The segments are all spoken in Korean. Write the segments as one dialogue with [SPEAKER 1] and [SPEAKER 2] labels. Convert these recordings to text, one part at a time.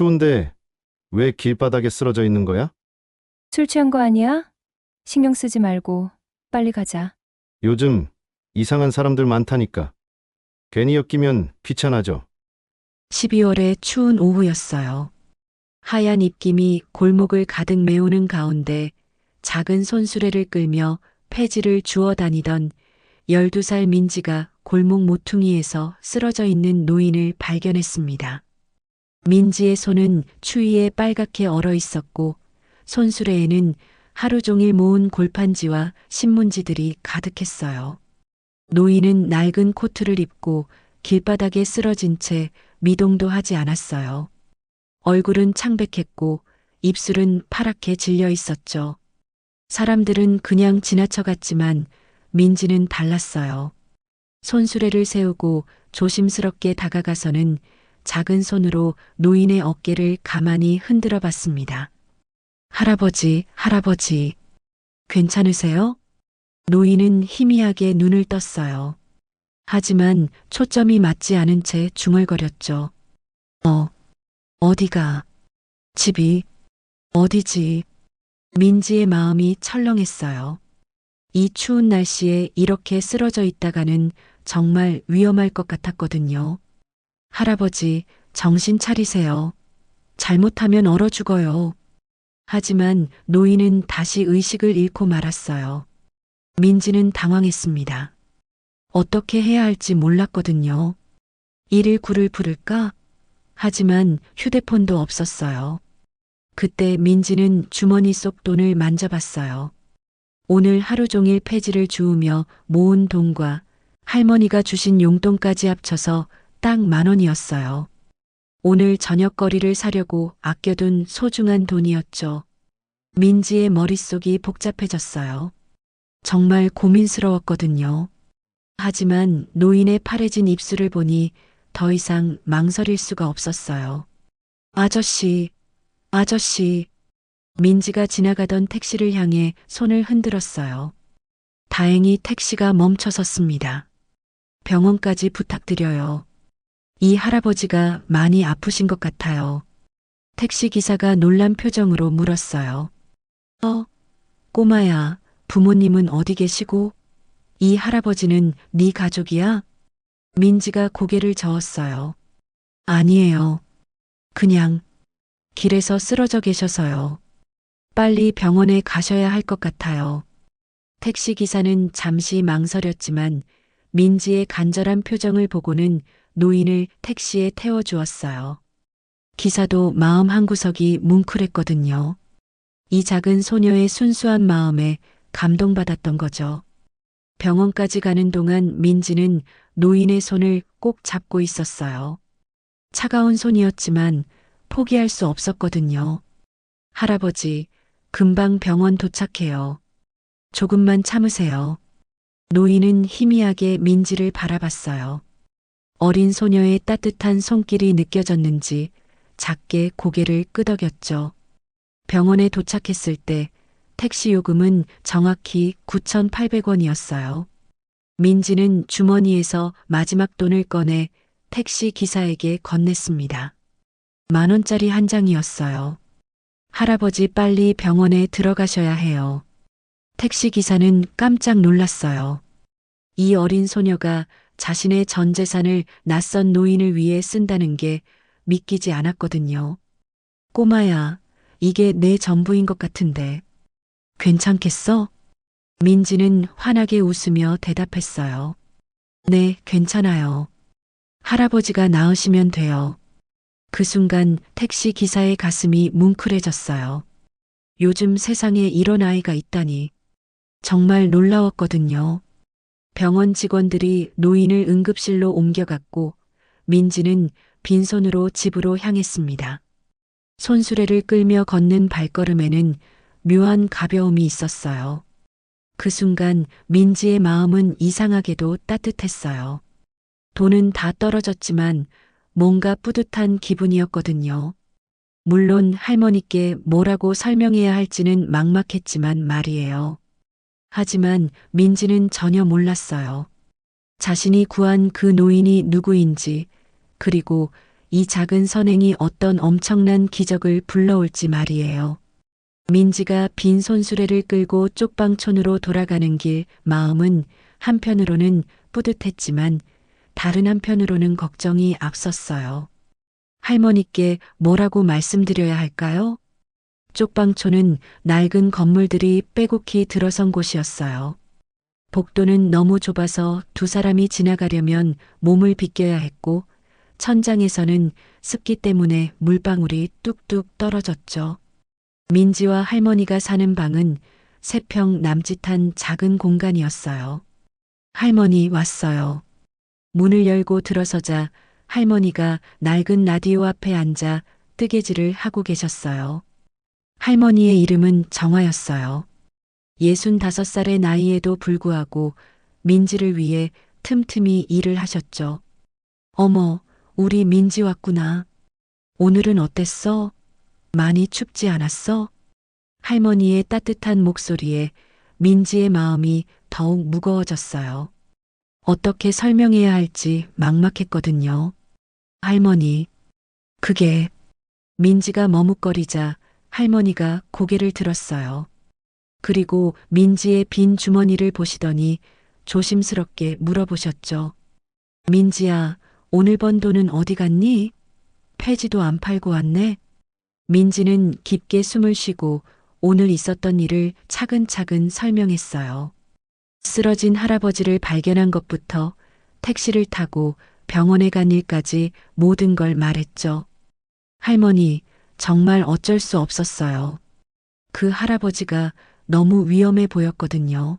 [SPEAKER 1] 추운데 왜 길바닥에 쓰러져 있는 거야?
[SPEAKER 2] 술 취한 거 아니야? 신경 쓰지 말고 빨리 가자.
[SPEAKER 1] 요즘 이상한 사람들 많다니까. 괜히 엮이면 귀찮아져.
[SPEAKER 3] 12월의 추운 오후였어요. 하얀 입김이 골목을 가득 메우는 가운데 작은 손수레를 끌며 폐지를 주워 다니던 12살 민지가 골목 모퉁이에서 쓰러져 있는 노인을 발견했습니다. 민지의 손은 추위에 빨갛게 얼어 있었고 손수레에는 하루 종일 모은 골판지와 신문지들이 가득했어요. 노인은 낡은 코트를 입고 길바닥에 쓰러진 채 미동도 하지 않았어요. 얼굴은 창백했고 입술은 파랗게 질려 있었죠. 사람들은 그냥 지나쳐갔지만 민지는 달랐어요. 손수레를 세우고 조심스럽게 다가가서는 작은 손으로 노인의 어깨를 가만히 흔들어 봤습니다. 할아버지, 할아버지, 괜찮으세요? 노인은 희미하게 눈을 떴어요. 하지만 초점이 맞지 않은 채 중얼거렸죠. 어디가? 집이? 어디지? 민지의 마음이 철렁했어요. 이 추운 날씨에 이렇게 쓰러져 있다가는 정말 위험할 것 같았거든요. 할아버지, 정신 차리세요. 잘못하면 얼어 죽어요. 하지만 노인은 다시 의식을 잃고 말았어요. 민지는 당황했습니다. 어떻게 해야 할지 몰랐거든요. 119를 부를까? 하지만 휴대폰도 없었어요. 그때 민지는 주머니 속 돈을 만져봤어요. 오늘 하루 종일 폐지를 주우며 모은 돈과 할머니가 주신 용돈까지 합쳐서 딱 10,000원이었어요. 오늘 저녁거리를 사려고 아껴둔 소중한 돈이었죠. 민지의 머릿속이 복잡해졌어요. 정말 고민스러웠거든요. 하지만 노인의 파래진 입술을 보니 더 이상 망설일 수가 없었어요. 아저씨, 아저씨. 민지가 지나가던 택시를 향해 손을 흔들었어요. 다행히 택시가 멈춰섰습니다. 병원까지 부탁드려요. 이 할아버지가 많이 아프신 것 같아요. 택시 기사가 놀란 표정으로 물었어요. 꼬마야, 부모님은 어디 계시고? 이 할아버지는 네 가족이야? 민지가 고개를 저었어요. 아니에요. 그냥 길에서 쓰러져 계셔서요. 빨리 병원에 가셔야 할 것 같아요. 택시 기사는 잠시 망설였지만 민지의 간절한 표정을 보고는 노인을 택시에 태워주었어요. 기사도 마음 한구석이 뭉클했거든요. 이 작은 소녀의 순수한 마음에 감동받았던 거죠. 병원까지 가는 동안 민지는 노인의 손을 꼭 잡고 있었어요. 차가운 손이었지만 포기할 수 없었거든요. 할아버지, 금방 병원 도착해요. 조금만 참으세요. 노인은 희미하게 민지를 바라봤어요. 어린 소녀의 따뜻한 손길이 느껴졌는지 작게 고개를 끄덕였죠. 병원에 도착했을 때 택시 요금은 정확히 9,800원이었어요. 민지는 주머니에서 마지막 돈을 꺼내 택시 기사에게 건넸습니다. 10,000원짜리 한 장이었어요. 할아버지 빨리 병원에 들어가셔야 해요. 택시 기사는 깜짝 놀랐어요. 이 어린 소녀가 자신의 전 재산을 낯선 노인을 위해 쓴다는 게 믿기지 않았거든요. 꼬마야, 이게 내 전부인 것 같은데. 괜찮겠어? 민지는 환하게 웃으며 대답했어요. 네, 괜찮아요. 할아버지가 나으시면 돼요. 그 순간 택시 기사의 가슴이 뭉클해졌어요. 요즘 세상에 이런 아이가 있다니. 정말 놀라웠거든요. 병원 직원들이 노인을 응급실로 옮겨갔고 민지는 빈손으로 집으로 향했습니다. 손수레를 끌며 걷는 발걸음에는 묘한 가벼움이 있었어요. 그 순간 민지의 마음은 이상하게도 따뜻했어요. 돈은 다 떨어졌지만 뭔가 뿌듯한 기분이었거든요. 물론 할머니께 뭐라고 설명해야 할지는 막막했지만 말이에요. 하지만 민지는 전혀 몰랐어요. 자신이 구한 그 노인이 누구인지, 그리고 이 작은 선행이 어떤 엄청난 기적을 불러올지 말이에요. 민지가 빈 손수레를 끌고 쪽방촌으로 돌아가는 길 마음은 한편으로는 뿌듯했지만 다른 한편으로는 걱정이 앞섰어요. 할머니께 뭐라고 말씀드려야 할까요? 쪽방촌은 낡은 건물들이 빼곡히 들어선 곳이었어요. 복도는 너무 좁아서 두 사람이 지나가려면 몸을 비껴야 했고 천장에서는 습기 때문에 물방울이 뚝뚝 떨어졌죠. 민지와 할머니가 사는 방은 3평 남짓한 작은 공간이었어요. 할머니 왔어요. 문을 열고 들어서자 할머니가 낡은 라디오 앞에 앉아 뜨개질을 하고 계셨어요. 할머니의 이름은 정화였어요. 65살의 나이에도 불구하고 민지를 위해 틈틈이 일을 하셨죠. 어머, 우리 민지 왔구나. 오늘은 어땠어? 많이 춥지 않았어? 할머니의 따뜻한 목소리에 민지의 마음이 더욱 무거워졌어요. 어떻게 설명해야 할지 막막했거든요. 할머니, 그게 민지가 머뭇거리자 할머니가 고개를 들었어요. 그리고 민지의 빈 주머니를 보시더니 조심스럽게 물어보셨죠. 민지야, 오늘 번 돈은 어디 갔니? 폐지도 안 팔고 왔네. 민지는 깊게 숨을 쉬고 오늘 있었던 일을 차근차근 설명했어요. 쓰러진 할아버지를 발견한 것부터 택시를 타고 병원에 간 일까지 모든 걸 말했죠. 할머니, 정말 어쩔 수 없었어요. 그 할아버지가 너무 위험해 보였거든요.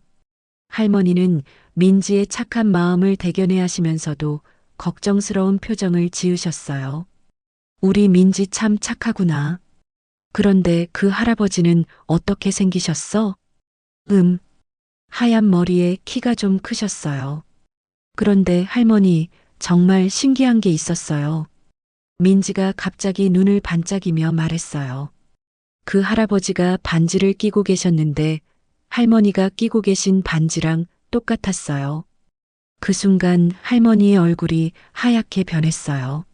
[SPEAKER 3] 할머니는 민지의 착한 마음을 대견해 하시면서도 걱정스러운 표정을 지으셨어요. 우리 민지 참 착하구나. 그런데 그 할아버지는 어떻게 생기셨어? 하얀 머리에 키가 좀 크셨어요. 그런데 할머니, 정말 신기한 게 있었어요. 민지가 갑자기 눈을 반짝이며 말했어요. 그 할아버지가 반지를 끼고 계셨는데 할머니가 끼고 계신 반지랑 똑같았어요. 그 순간 할머니의 얼굴이 하얗게 변했어요.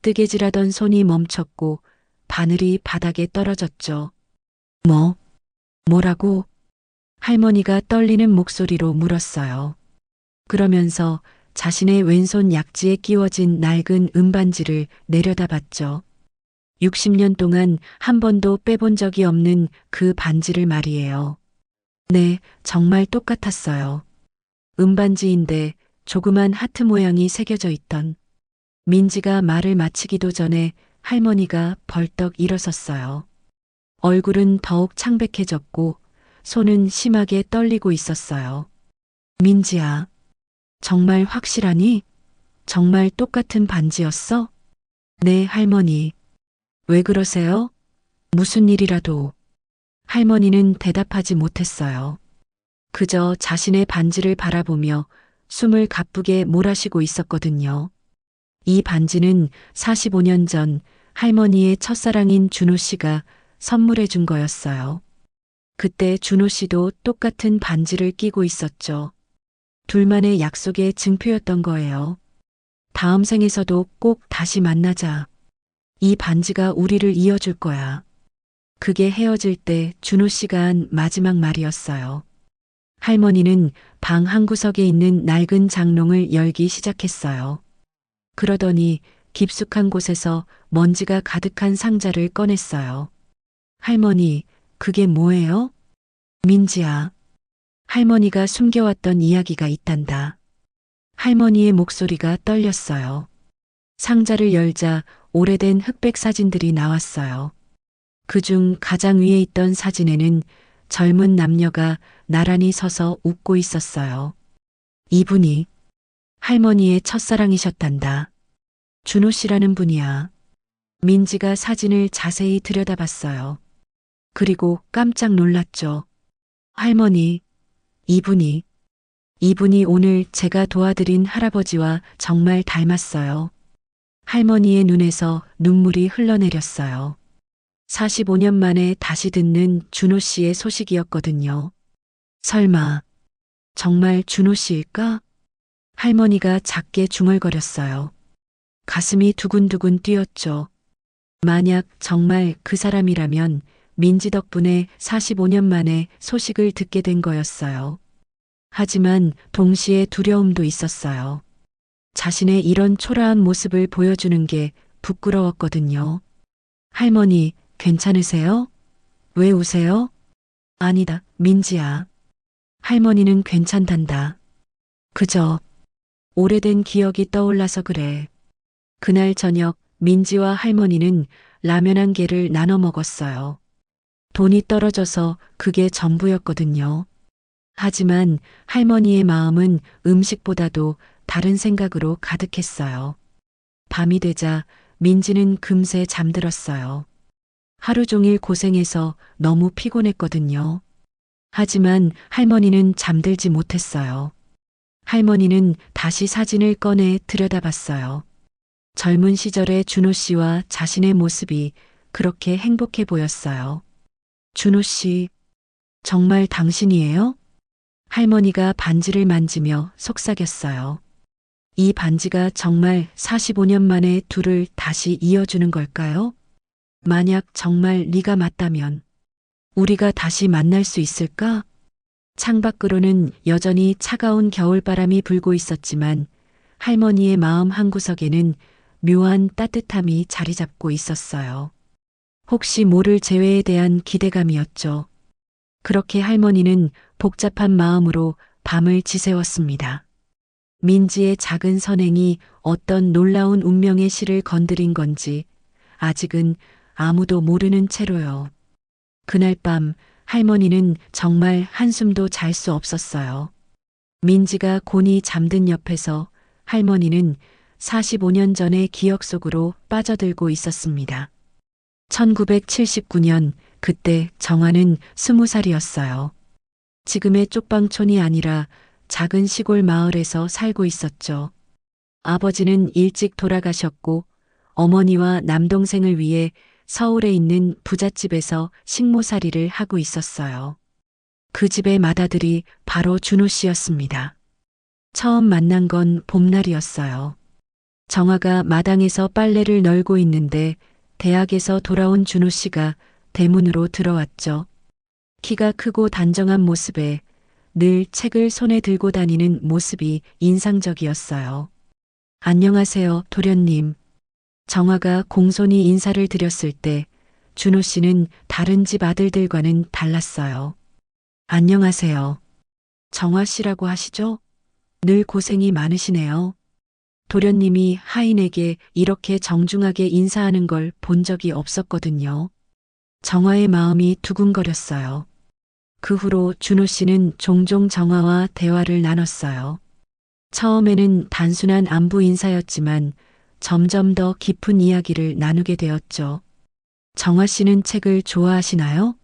[SPEAKER 3] 뜨개질하던 손이 멈췄고 바늘이 바닥에 떨어졌죠. 뭐라고? 할머니가 떨리는 목소리로 물었어요. 그러면서 자신의 왼손 약지에 끼워진 낡은 은반지를 내려다봤죠. 60년 동안 한 번도 빼본 적이 없는 그 반지를 말이에요. 네, 정말 똑같았어요. 은반지인데 조그만 하트 모양이 새겨져 있던. 민지가 말을 마치기도 전에 할머니가 벌떡 일어섰어요. 얼굴은 더욱 창백해졌고 손은 심하게 떨리고 있었어요. 민지야, 정말 확실하니? 정말 똑같은 반지였어? 네, 할머니. 왜 그러세요? 무슨 일이라도. 할머니는 대답하지 못했어요. 그저 자신의 반지를 바라보며 숨을 가쁘게 몰아쉬고 있었거든요. 이 반지는 45년 전 할머니의 첫사랑인 준호 씨가 선물해 준 거였어요. 그때 준호 씨도 똑같은 반지를 끼고 있었죠. 둘만의 약속의 증표였던 거예요. 다음 생에서도 꼭 다시 만나자. 이 반지가 우리를 이어줄 거야. 그게 헤어질 때 준호 씨가 한 마지막 말이었어요. 할머니는 방 한구석에 있는 낡은 장롱을 열기 시작했어요. 그러더니 깊숙한 곳에서 먼지가 가득한 상자를 꺼냈어요. 할머니, 그게 뭐예요? 민지야. 할머니가 숨겨왔던 이야기가 있단다. 할머니의 목소리가 떨렸어요. 상자를 열자 오래된 흑백 사진들이 나왔어요. 그중 가장 위에 있던 사진에는 젊은 남녀가 나란히 서서 웃고 있었어요. 이분이 할머니의 첫사랑이셨단다. 준호 씨라는 분이야. 민지가 사진을 자세히 들여다봤어요. 그리고 깜짝 놀랐죠. 할머니, 이분이 오늘 제가 도와드린 할아버지와 정말 닮았어요. 할머니의 눈에서 눈물이 흘러내렸어요. 45년 만에 다시 듣는 준호 씨의 소식이었거든요. 설마, 정말 준호 씨일까? 할머니가 작게 중얼거렸어요. 가슴이 두근두근 뛰었죠. 만약 정말 그 사람이라면 민지 덕분에 45년 만에 소식을 듣게 된 거였어요. 하지만 동시에 두려움도 있었어요. 자신의 이런 초라한 모습을 보여주는 게 부끄러웠거든요. 할머니, 괜찮으세요? 왜 우세요? 아니다, 민지야. 할머니는 괜찮단다. 그저 오래된 기억이 떠올라서 그래. 그날 저녁 민지와 할머니는 라면 한 개를 나눠 먹었어요. 돈이 떨어져서 그게 전부였거든요. 하지만 할머니의 마음은 음식보다도 다른 생각으로 가득했어요. 밤이 되자 민지는 금세 잠들었어요. 하루 종일 고생해서 너무 피곤했거든요. 하지만 할머니는 잠들지 못했어요. 할머니는 다시 사진을 꺼내 들여다봤어요. 젊은 시절의 준호 씨와 자신의 모습이 그렇게 행복해 보였어요. 준호 씨, 정말 당신이에요? 할머니가 반지를 만지며 속삭였어요. 이 반지가 정말 45년 만에 둘을 다시 이어주는 걸까요? 만약 정말 네가 맞다면 우리가 다시 만날 수 있을까? 창밖으로는 여전히 차가운 겨울바람이 불고 있었지만 할머니의 마음 한구석에는 묘한 따뜻함이 자리 잡고 있었어요. 혹시 모를 재회에 대한 기대감이었죠. 그렇게 할머니는 복잡한 마음으로 밤을 지새웠습니다. 민지의 작은 선행이 어떤 놀라운 운명의 실을 건드린 건지 아직은 아무도 모르는 채로요. 그날 밤 할머니는 정말 한숨도 잘 수 없었어요. 민지가 곤히 잠든 옆에서 할머니는 45년 전의 기억 속으로 빠져들고 있었습니다. 1979년 그때 정화는 20살이었어요. 지금의 쪽방촌이 아니라 작은 시골 마을에서 살고 있었죠. 아버지는 일찍 돌아가셨고 어머니와 남동생을 위해 서울에 있는 부잣집에서 식모살이를 하고 있었어요. 그 집의 맏아들이 바로 준호 씨였습니다. 처음 만난 건 봄날이었어요. 정화가 마당에서 빨래를 널고 있는데 대학에서 돌아온 준호 씨가 대문으로 들어왔죠. 키가 크고 단정한 모습에 늘 책을 손에 들고 다니는 모습이 인상적이었어요. 안녕하세요, 도련님. 정화가 공손히 인사를 드렸을 때 준호 씨는 다른 집 아들들과는 달랐어요. 안녕하세요. 정화 씨라고 하시죠? 늘 고생이 많으시네요. 도련님이 하인에게 이렇게 정중하게 인사하는 걸 본 적이 없었거든요. 정화의 마음이 두근거렸어요. 그 후로 준호 씨는 종종 정화와 대화를 나눴어요. 처음에는 단순한 안부 인사였지만 점점 더 깊은 이야기를 나누게 되었죠. 정화 씨는 책을 좋아하시나요?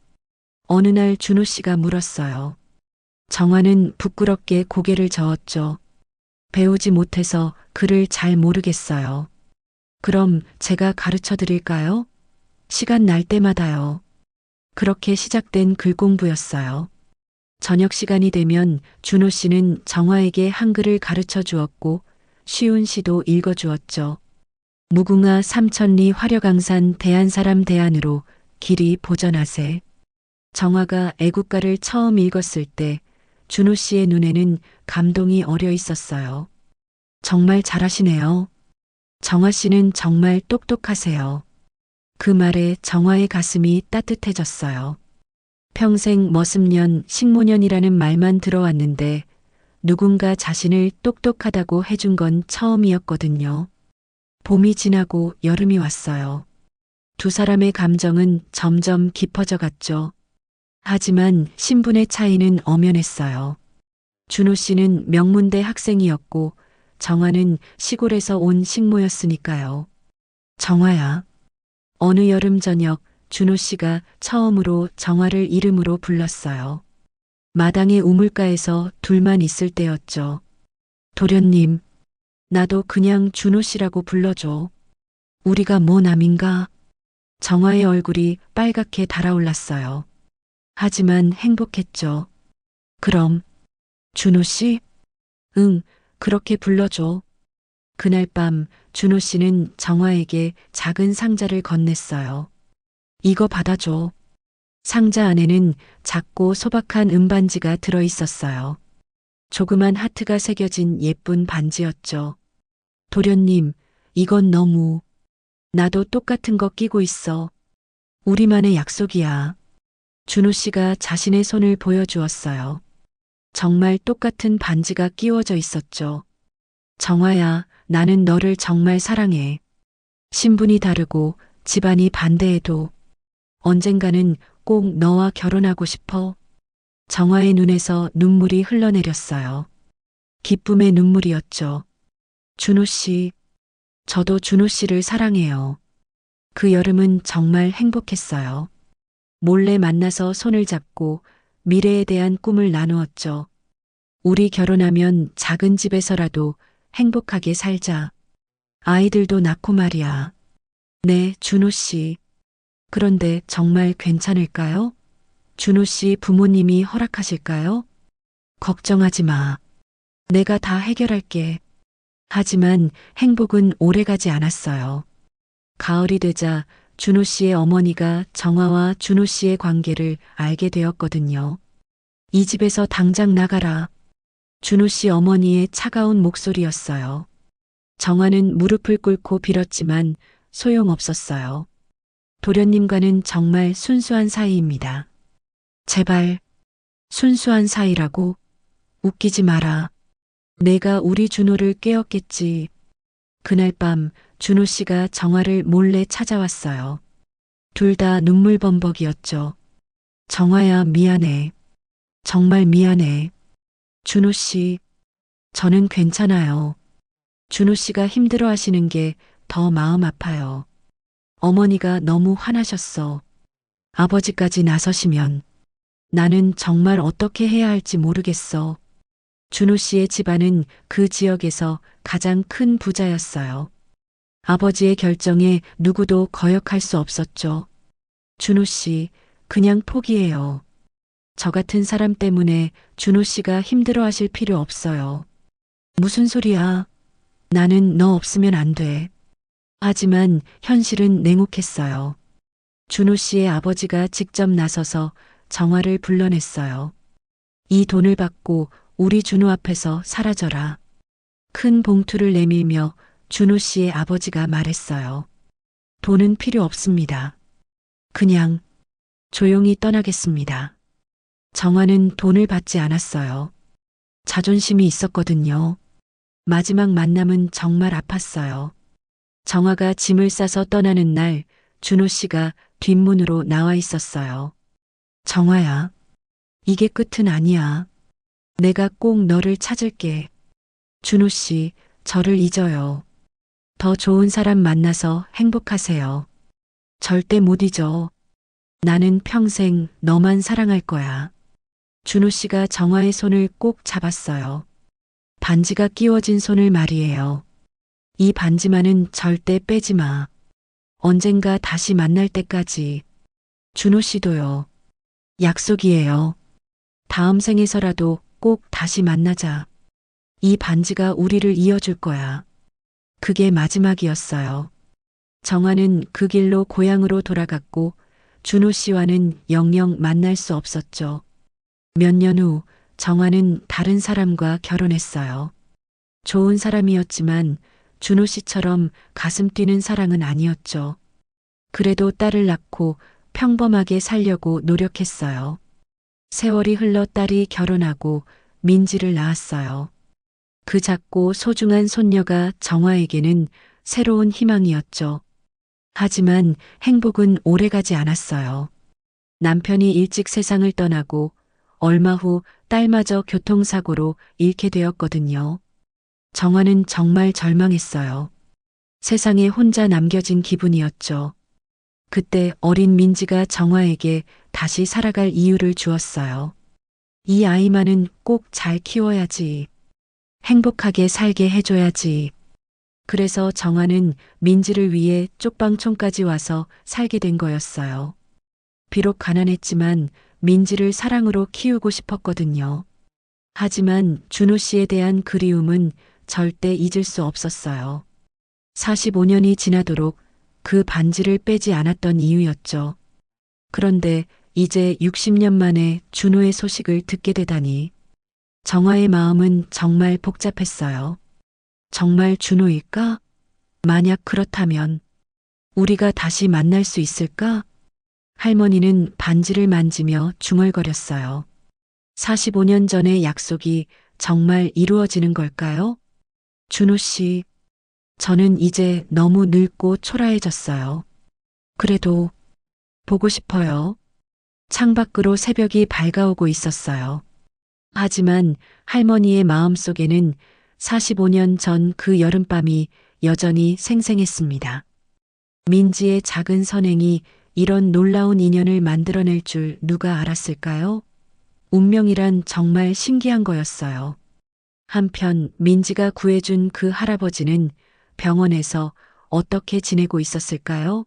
[SPEAKER 3] 어느 날 준호 씨가 물었어요. 정화는 부끄럽게 고개를 저었죠. 배우지 못해서 글을 잘 모르겠어요. 그럼 제가 가르쳐 드릴까요? 시간 날 때마다요. 그렇게 시작된 글 공부였어요. 저녁 시간이 되면 준호 씨는 정화에게 한글을 가르쳐 주었고 쉬운 시도 읽어 주었죠. 무궁화 삼천리 화려강산 대한사람 대안으로 길이 보전하세. 정화가 애국가를 처음 읽었을 때 준호 씨의 눈에는 감동이 어려 있었어요. 정말 잘하시네요. 정화 씨는 정말 똑똑하세요. 그 말에 정화의 가슴이 따뜻해졌어요. 평생 머슴년, 식모년이라는 말만 들어왔는데 누군가 자신을 똑똑하다고 해준 건 처음이었거든요. 봄이 지나고 여름이 왔어요. 두 사람의 감정은 점점 깊어져 갔죠. 하지만 신분의 차이는 엄연했어요. 준호 씨는 명문대 학생이었고 정화는 시골에서 온 식모였으니까요. 정화야. 어느 여름 저녁 준호 씨가 처음으로 정화를 이름으로 불렀어요. 마당의 우물가에서 둘만 있을 때였죠. 도련님, 나도 그냥 준호 씨라고 불러줘. 우리가 뭐 남인가? 정화의 얼굴이 빨갛게 달아올랐어요. 하지만 행복했죠. 그럼, 준호 씨? 응, 그렇게 불러줘. 그날 밤 준호 씨는 정화에게 작은 상자를 건넸어요. 이거 받아줘. 상자 안에는 작고 소박한 은반지가 들어 있었어요. 조그만 하트가 새겨진 예쁜 반지였죠. 도련님, 이건 너무. 나도 똑같은 거 끼고 있어. 우리만의 약속이야. 준호 씨가 자신의 손을 보여주었어요. 정말 똑같은 반지가 끼워져 있었죠. 정화야, 나는 너를 정말 사랑해. 신분이 다르고 집안이 반대해도 언젠가는 꼭 너와 결혼하고 싶어. 정화의 눈에서 눈물이 흘러내렸어요. 기쁨의 눈물이었죠. 준호 씨, 저도 준호 씨를 사랑해요. 그 여름은 정말 행복했어요. 몰래 만나서 손을 잡고 미래에 대한 꿈을 나누었죠. 우리 결혼하면 작은 집에서라도 행복하게 살자. 아이들도 낳고 말이야. 네, 준호 씨. 그런데 정말 괜찮을까요? 준호 씨 부모님이 허락하실까요? 걱정하지 마. 내가 다 해결할게. 하지만 행복은 오래가지 않았어요. 가을이 되자 준호 씨의 어머니가 정화와 준호 씨의 관계를 알게 되었거든요. 이 집에서 당장 나가라. 준호 씨 어머니의 차가운 목소리였어요. 정화는 무릎을 꿇고 빌었지만 소용없었어요. 도련님과는 정말 순수한 사이입니다. 제발, 순수한 사이라고? 웃기지 마라. 내가 우리 준호를 깨웠겠지. 그날 밤 준호 씨가 정화를 몰래 찾아왔어요. 둘 다 눈물범벅이었죠. 정화야, 미안해. 정말 미안해. 준호 씨, 저는 괜찮아요. 준호 씨가 힘들어 하시는 게 더 마음 아파요. 어머니가 너무 화나셨어. 아버지까지 나서시면 나는 정말 어떻게 해야 할지 모르겠어. 준호 씨의 집안은 그 지역에서 가장 큰 부자였어요. 아버지의 결정에 누구도 거역할 수 없었죠. 준호 씨, 그냥 포기해요. 저 같은 사람 때문에 준호 씨가 힘들어 하실 필요 없어요. 무슨 소리야? 나는 너 없으면 안 돼. 하지만 현실은 냉혹했어요. 준호 씨의 아버지가 직접 나서서 정화를 불러냈어요. 이 돈을 받고 우리 준호 앞에서 사라져라. 큰 봉투를 내밀며 준호 씨의 아버지가 말했어요. 돈은 필요 없습니다. 그냥 조용히 떠나겠습니다. 정화는 돈을 받지 않았어요. 자존심이 있었거든요. 마지막 만남은 정말 아팠어요. 정화가 짐을 싸서 떠나는 날 준호 씨가 뒷문으로 나와 있었어요. 정화야, 이게 끝은 아니야. 내가 꼭 너를 찾을게. 준호 씨, 저를 잊어요. 더 좋은 사람 만나서 행복하세요. 절대 못 잊어. 나는 평생 너만 사랑할 거야. 준호 씨가 정화의 손을 꼭 잡았어요. 반지가 끼워진 손을 말이에요. 이 반지만은 절대 빼지 마. 언젠가 다시 만날 때까지. 준호 씨도요. 약속이에요. 다음 생에서라도 꼭 다시 만나자. 이 반지가 우리를 이어줄 거야. 그게 마지막이었어요. 정화는 그 길로 고향으로 돌아갔고 준호 씨와는 영영 만날 수 없었죠. 몇 년 후 정화는 다른 사람과 결혼했어요. 좋은 사람이었지만 준호 씨처럼 가슴 뛰는 사랑은 아니었죠. 그래도 딸을 낳고 평범하게 살려고 노력했어요. 세월이 흘러 딸이 결혼하고 민지를 낳았어요. 그 작고 소중한 손녀가 정화에게는 새로운 희망이었죠. 하지만 행복은 오래가지 않았어요. 남편이 일찍 세상을 떠나고 얼마 후 딸마저 교통사고로 잃게 되었거든요. 정화는 정말 절망했어요. 세상에 혼자 남겨진 기분이었죠. 그때 어린 민지가 정화에게 다시 살아갈 이유를 주었어요. 이 아이만은 꼭 잘 키워야지. 행복하게 살게 해줘야지. 그래서 정화는 민지를 위해 쪽방촌까지 와서 살게 된 거였어요. 비록 가난했지만 민지를 사랑으로 키우고 싶었거든요. 하지만 준호 씨에 대한 그리움은 절대 잊을 수 없었어요. 45년이 지나도록 그 반지를 빼지 않았던 이유였죠. 그런데 이제 60년 만에 준호의 소식을 듣게 되다니 정화의 마음은 정말 복잡했어요. 정말 준호일까? 만약 그렇다면 우리가 다시 만날 수 있을까? 할머니는 반지를 만지며 중얼거렸어요. 45년 전의 약속이 정말 이루어지는 걸까요? 준호 씨, 저는 이제 너무 늙고 초라해졌어요. 그래도 보고 싶어요. 창밖으로 새벽이 밝아오고 있었어요. 하지만 할머니의 마음속에는 45년 전 그 여름밤이 여전히 생생했습니다. 민지의 작은 선행이 이런 놀라운 인연을 만들어낼 줄 누가 알았을까요? 운명이란 정말 신기한 거였어요. 한편 민지가 구해준 그 할아버지는 병원에서 어떻게 지내고 있었을까요?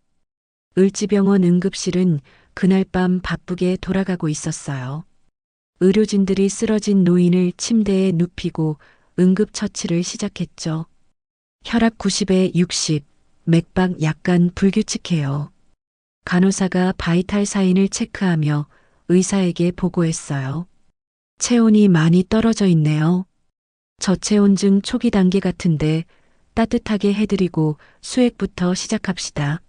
[SPEAKER 3] 을지병원 응급실은 그날 밤 바쁘게 돌아가고 있었어요. 의료진들이 쓰러진 노인을 침대에 눕히고 응급처치를 시작했죠. 혈압 90에 60, 맥박 약간 불규칙해요. 간호사가 바이탈 사인을 체크하며 의사에게 보고했어요. 체온이 많이 떨어져 있네요. 저체온증 초기 단계 같은데 따뜻하게 해드리고 수액부터 시작합시다.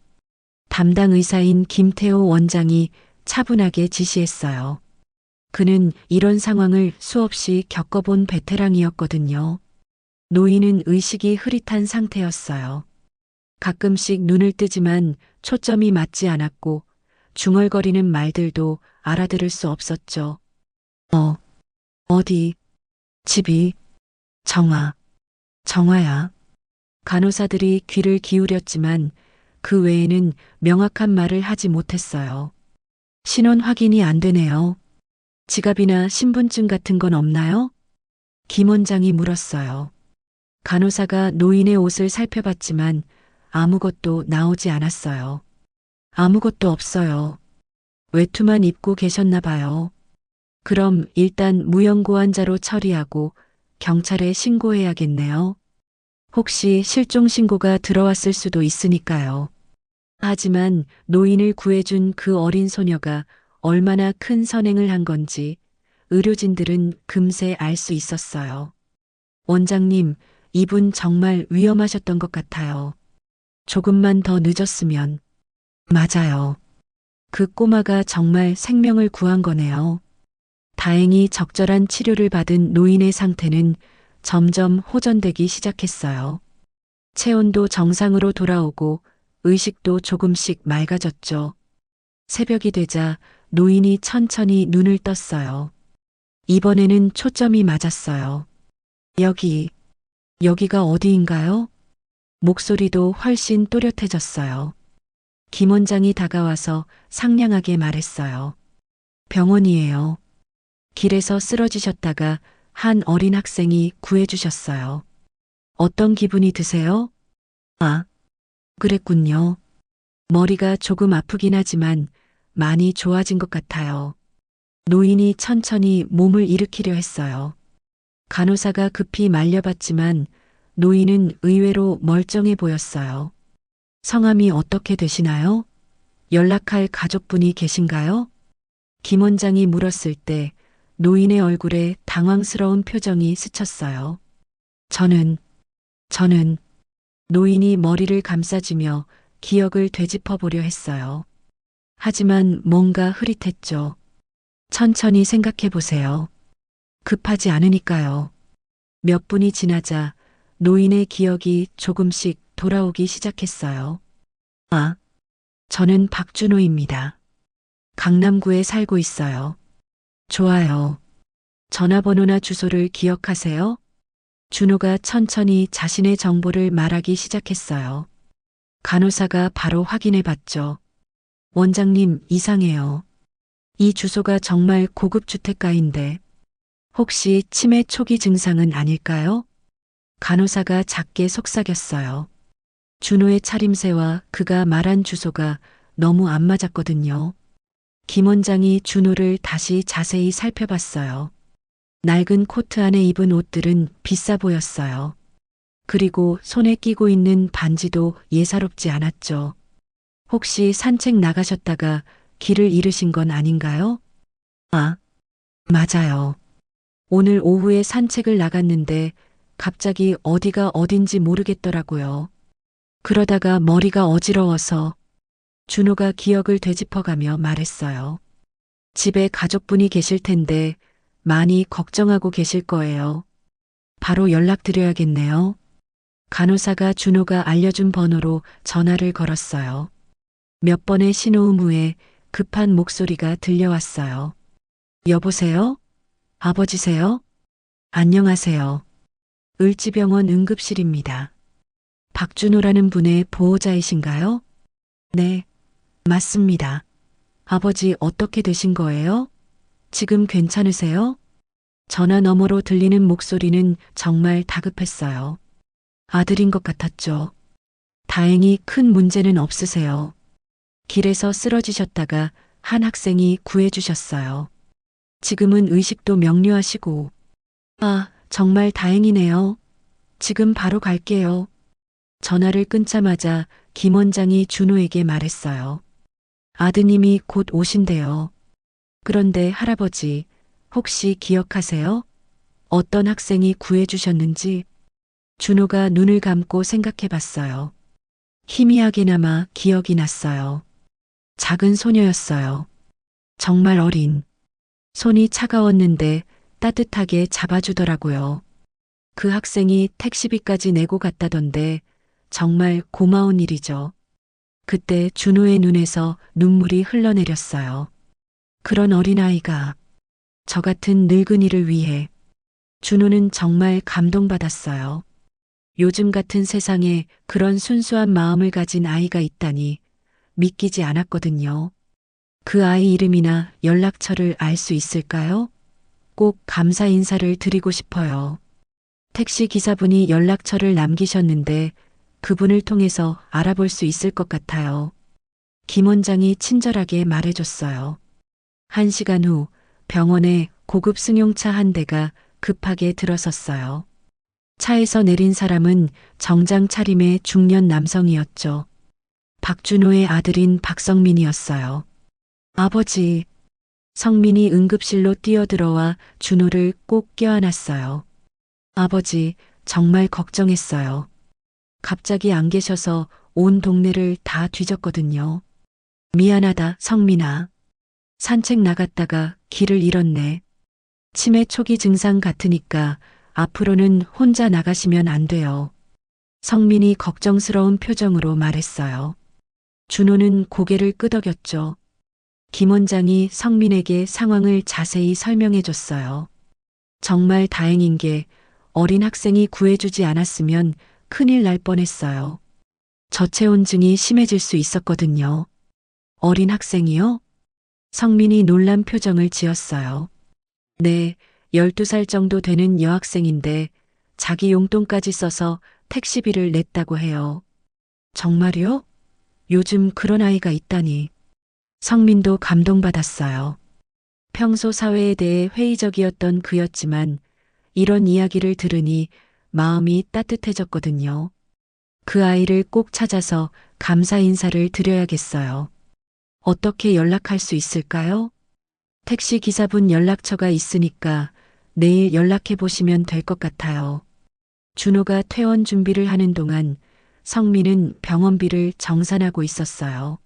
[SPEAKER 3] 담당 의사인 김태호 원장이 차분하게 지시했어요. 그는 이런 상황을 수없이 겪어본 베테랑이었거든요. 노인은 의식이 흐릿한 상태였어요. 가끔씩 눈을 뜨지만 초점이 맞지 않았고 중얼거리는 말들도 알아들을 수 없었죠. 어디? 집이? 정화야. 간호사들이 귀를 기울였지만 그 외에는 명확한 말을 하지 못했어요. 신원 확인이 안 되네요. 지갑이나 신분증 같은 건 없나요? 김 원장이 물었어요. 간호사가 노인의 옷을 살펴봤지만 아무것도 나오지 않았어요. 아무것도 없어요. 외투만 입고 계셨나 봐요. 그럼 일단 무연고환자로 처리하고 경찰에 신고해야겠네요. 혹시 실종 신고가 들어왔을 수도 있으니까요. 하지만 노인을 구해준 그 어린 소녀가 얼마나 큰 선행을 한 건지 의료진들은 금세 알 수 있었어요. 원장님, 이분 정말 위험하셨던 것 같아요. 조금만 더 늦었으면. 맞아요. 그 꼬마가 정말 생명을 구한 거네요. 다행히 적절한 치료를 받은 노인의 상태는 점점 호전되기 시작했어요. 체온도 정상으로 돌아오고 의식도 조금씩 맑아졌죠. 새벽이 되자 노인이 천천히 눈을 떴어요. 이번에는 초점이 맞았어요. 여기가 어디인가요? 목소리도 훨씬 또렷해졌어요. 김 원장이 다가와서 상냥하게 말했어요. 병원이에요. 길에서 쓰러지셨다가 한 어린 학생이 구해주셨어요. 어떤 기분이 드세요? 그랬군요. 머리가 조금 아프긴 하지만 많이 좋아진 것 같아요. 노인이 천천히 몸을 일으키려 했어요. 간호사가 급히 말려봤지만 노인은 의외로 멀쩡해 보였어요. 성함이 어떻게 되시나요? 연락할 가족분이 계신가요? 김 원장이 물었을 때 노인의 얼굴에 당황스러운 표정이 스쳤어요. 저는 노인이 머리를 감싸주며 기억을 되짚어 보려 했어요. 하지만 뭔가 흐릿했죠. 천천히 생각해 보세요. 급하지 않으니까요. 몇 분이 지나자 노인의 기억이 조금씩 돌아오기 시작했어요. 저는 박준호입니다. 강남구에 살고 있어요. 좋아요. 전화번호나 주소를 기억하세요? 준호가 천천히 자신의 정보를 말하기 시작했어요. 간호사가 바로 확인해 봤죠. 원장님, 이상해요. 이 주소가 정말 고급 주택가인데 혹시 치매 초기 증상은 아닐까요? 간호사가 작게 속삭였어요. 준호의 차림새와 그가 말한 주소가 너무 안 맞았거든요. 김 원장이 준호를 다시 자세히 살펴봤어요. 낡은 코트 안에 입은 옷들은 비싸 보였어요. 그리고 손에 끼고 있는 반지도 예사롭지 않았죠. 혹시 산책 나가셨다가 길을 잃으신 건 아닌가요? 아, 맞아요. 오늘 오후에 산책을 나갔는데 갑자기 어디가 어딘지 모르겠더라고요. 그러다가 머리가 어지러워서 준호가 기억을 되짚어가며 말했어요. 집에 가족분이 계실 텐데 많이 걱정하고 계실 거예요. 바로 연락드려야겠네요. 간호사가 준호가 알려준 번호로 전화를 걸었어요. 몇 번의 신호음 후에 급한 목소리가 들려왔어요. 여보세요? 아버지세요? 안녕하세요. 을지병원 응급실입니다. 박준호라는 분의 보호자이신가요? 네, 맞습니다. 아버지 어떻게 되신 거예요? 지금 괜찮으세요? 전화 너머로 들리는 목소리는 정말 다급했어요. 아들인 것 같았죠. 다행히 큰 문제는 없으세요. 길에서 쓰러지셨다가 한 학생이 구해주셨어요. 지금은 의식도 명료하시고. 아, 정말 다행이네요. 지금 바로 갈게요. 전화를 끊자마자 김 원장이 준호에게 말했어요. 아드님이 곧 오신대요. 그런데 할아버지, 혹시 기억하세요? 어떤 학생이 구해주셨는지? 준호가 눈을 감고 생각해 봤어요. 희미하게나마 기억이 났어요. 작은 소녀였어요. 정말 어린. 손이 차가웠는데 따뜻하게 잡아주더라고요. 그 학생이 택시비까지 내고 갔다던데 정말 고마운 일이죠. 그때 준호의 눈에서 눈물이 흘러내렸어요. 그런 어린아이가 저 같은 늙은이를 위해. 준호는 정말 감동받았어요. 요즘 같은 세상에 그런 순수한 마음을 가진 아이가 있다니 믿기지 않았거든요. 그 아이 이름이나 연락처를 알 수 있을까요? 꼭 감사 인사를 드리고 싶어요. 택시 기사분이 연락처를 남기셨는데 그분을 통해서 알아볼 수 있을 것 같아요. 김 원장이 친절하게 말해줬어요. 1시간 후 병원에 고급 승용차 한 대가 급하게 들어섰어요. 차에서 내린 사람은 정장 차림의 중년 남성이었죠. 박준호의 아들인 박성민이었어요. 아버지. 성민이 응급실로 뛰어들어와 준호를 꼭 껴안았어요. 아버지, 정말 걱정했어요. 갑자기 안 계셔서 온 동네를 다 뒤졌거든요. 미안하다, 성민아. 산책 나갔다가 길을 잃었네. 치매 초기 증상 같으니까 앞으로는 혼자 나가시면 안 돼요. 성민이 걱정스러운 표정으로 말했어요. 준호는 고개를 끄덕였죠. 김 원장이 성민에게 상황을 자세히 설명해 줬어요. 정말 다행인 게 어린 학생이 구해주지 않았으면 큰일 날 뻔했어요. 저체온증이 심해질 수 있었거든요. 어린 학생이요? 성민이 놀란 표정을 지었어요. 네, 12살 정도 되는 여학생인데 자기 용돈까지 써서 택시비를 냈다고 해요. 정말요? 요즘 그런 아이가 있다니. 성민도 감동받았어요. 평소 사회에 대해 회의적이었던 그였지만 이런 이야기를 들으니 마음이 따뜻해졌거든요. 그 아이를 꼭 찾아서 감사 인사를 드려야겠어요. 어떻게 연락할 수 있을까요? 택시 기사분 연락처가 있으니까 내일 연락해 보시면 될 것 같아요. 준호가 퇴원 준비를 하는 동안 성민은 병원비를 정산하고 있었어요.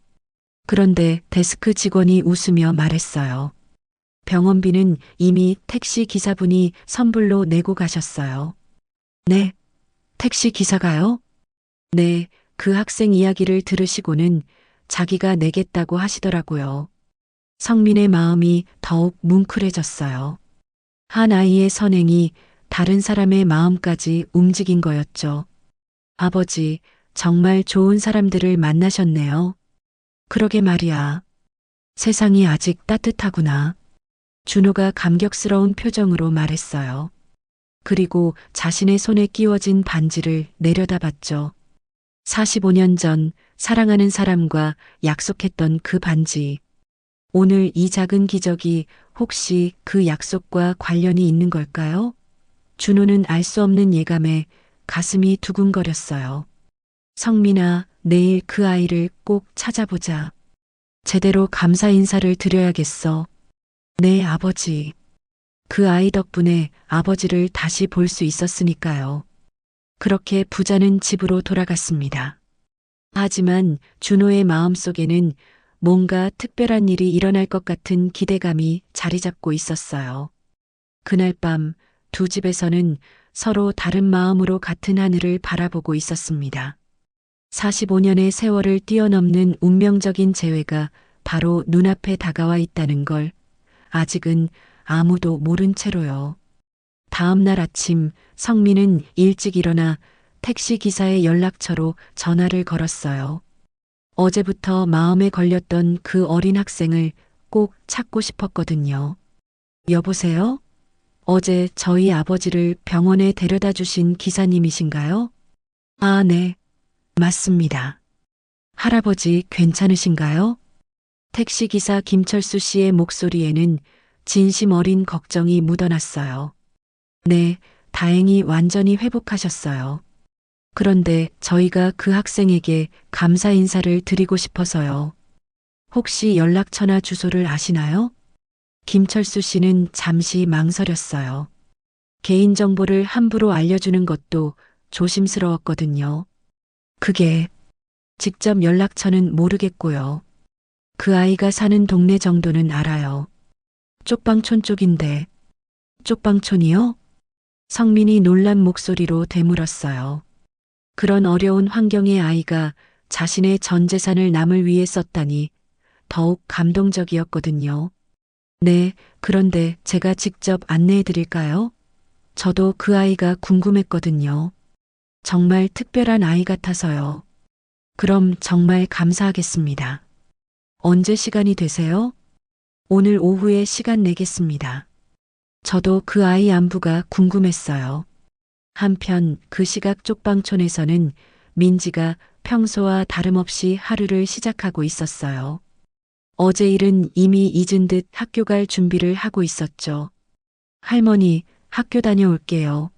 [SPEAKER 3] 그런데 데스크 직원이 웃으며 말했어요. 병원비는 이미 택시 기사분이 선불로 내고 가셨어요. 네, 택시 기사가요? 네, 그 학생 이야기를 들으시고는 자기가 내겠다고 하시더라고요. 성민의 마음이 더욱 뭉클해졌어요. 한 아이의 선행이 다른 사람의 마음까지 움직인 거였죠. 아버지, 정말 좋은 사람들을 만나셨네요. 그러게 말이야. 세상이 아직 따뜻하구나. 준호가 감격스러운 표정으로 말했어요. 그리고 자신의 손에 끼워진 반지를 내려다봤죠. 45년 전 사랑하는 사람과 약속했던 그 반지. 오늘 이 작은 기적이 혹시 그 약속과 관련이 있는 걸까요? 준호는 알 수 없는 예감에 가슴이 두근거렸어요. 성민아, 내일 그 아이를 꼭 찾아보자. 제대로 감사 인사를 드려야겠어. 네, 아버지. 그 아이 덕분에 아버지를 다시 볼 수 있었으니까요. 그렇게 부자는 집으로 돌아갔습니다. 하지만 준호의 마음속에는 뭔가 특별한 일이 일어날 것 같은 기대감이 자리 잡고 있었어요. 그날 밤 두 집에서는 서로 다른 마음으로 같은 하늘을 바라보고 있었습니다. 45년의 세월을 뛰어넘는 운명적인 재회가 바로 눈앞에 다가와 있다는 걸 아직은 아무도 모른 채로요. 다음 날 아침 성민은 일찍 일어나 택시 기사의 연락처로 전화를 걸었어요. 어제부터 마음에 걸렸던 그 어린 학생을 꼭 찾고 싶었거든요. 여보세요? 어제 저희 아버지를 병원에 데려다 주신 기사님이신가요? 아, 네. 맞습니다. 할아버지 괜찮으신가요? 택시기사 김철수 씨의 목소리에는 진심 어린 걱정이 묻어났어요. 네, 다행히 완전히 회복하셨어요. 그런데 저희가 그 학생에게 감사 인사를 드리고 싶어서요. 혹시 연락처나 주소를 아시나요? 김철수 씨는 잠시 망설였어요. 개인정보를 함부로 알려주는 것도 조심스러웠거든요. 그게 직접 연락처는 모르겠고요. 그 아이가 사는 동네 정도는 알아요. 쪽방촌 쪽인데. 쪽방촌이요? 성민이 놀란 목소리로 되물었어요. 그런 어려운 환경의 아이가 자신의 전 재산을 남을 위해 썼다니 더욱 감동적이었거든요. 네, 그런데 제가 직접 안내해 드릴까요? 저도 그 아이가 궁금했거든요. 정말 특별한 아이 같아서요. 그럼 정말 감사하겠습니다. 언제 시간이 되세요? 오늘 오후에 시간 내겠습니다. 저도 그 아이 안부가 궁금했어요. 한편 그 시각 쪽방촌에서는 민지가 평소와 다름없이 하루를 시작하고 있었어요. 어제 일은 이미 잊은 듯 학교 갈 준비를 하고 있었죠. 할머니, 학교 다녀올게요.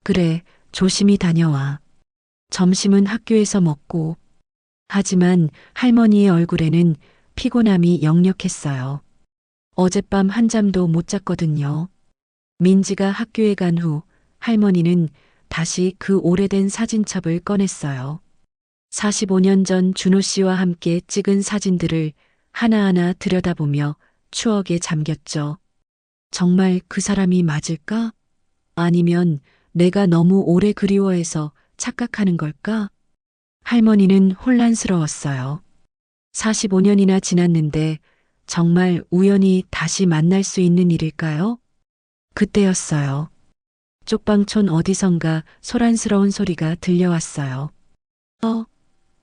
[SPEAKER 3] 그래, 조심히 다녀와. 점심은 학교에서 먹고. 하지만 할머니의 얼굴에는 피곤함이 역력했어요. 어젯밤 한잠도 못 잤거든요. 민지가 학교에 간 후 할머니는 다시 그 오래된 사진첩을 꺼냈어요. 45년 전 준호 씨와 함께 찍은 사진들을 하나하나 들여다보며 추억에 잠겼죠. 정말 그 사람이 맞을까? 아니면 내가 너무 오래 그리워해서 착각하는 걸까? 할머니는 혼란스러웠어요. 45년이나 지났는데 정말 우연히 다시 만날 수 있는 일일까요? 그때였어요. 쪽방촌 어디선가 소란스러운 소리가 들려왔어요.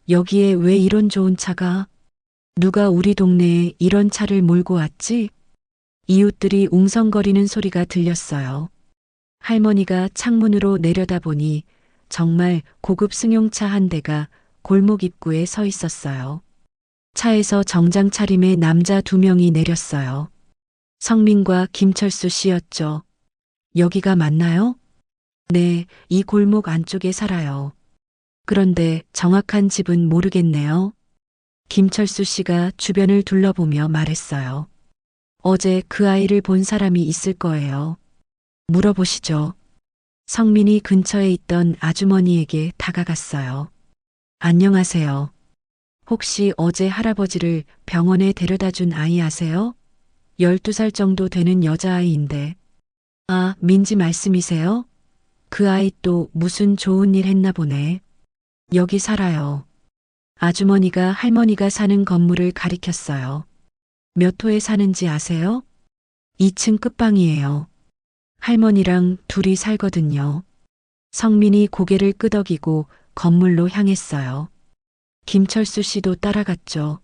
[SPEAKER 3] 여기에 왜 이런 좋은 차가? 누가 우리 동네에 이런 차를 몰고 왔지? 이웃들이 웅성거리는 소리가 들렸어요. 할머니가 창문으로 내려다보니 정말 고급 승용차 한 대가 골목 입구에 서 있었어요. 차에서 정장 차림의 남자 2명이 내렸어요. 성민과 김철수 씨였죠. 여기가 맞나요? 네, 이 골목 안쪽에 살아요. 그런데 정확한 집은 모르겠네요. 김철수 씨가 주변을 둘러보며 말했어요. 어제 그 아이를 본 사람이 있을 거예요. 물어보시죠. 성민이 근처에 있던 아주머니에게 다가갔어요. 안녕하세요. 혹시 어제 할아버지를 병원에 데려다 준 아이 아세요? 12살 정도 되는 여자아이인데. 아, 민지 말씀이세요? 그 아이 또 무슨 좋은 일 했나 보네. 여기 살아요. 아주머니가 할머니가 사는 건물을 가리켰어요. 몇 호에 사는지 아세요? 2층 끝방이에요. 할머니랑 둘이 살거든요. 성민이 고개를 끄덕이고 건물로 향했어요. 김철수 씨도 따라갔죠.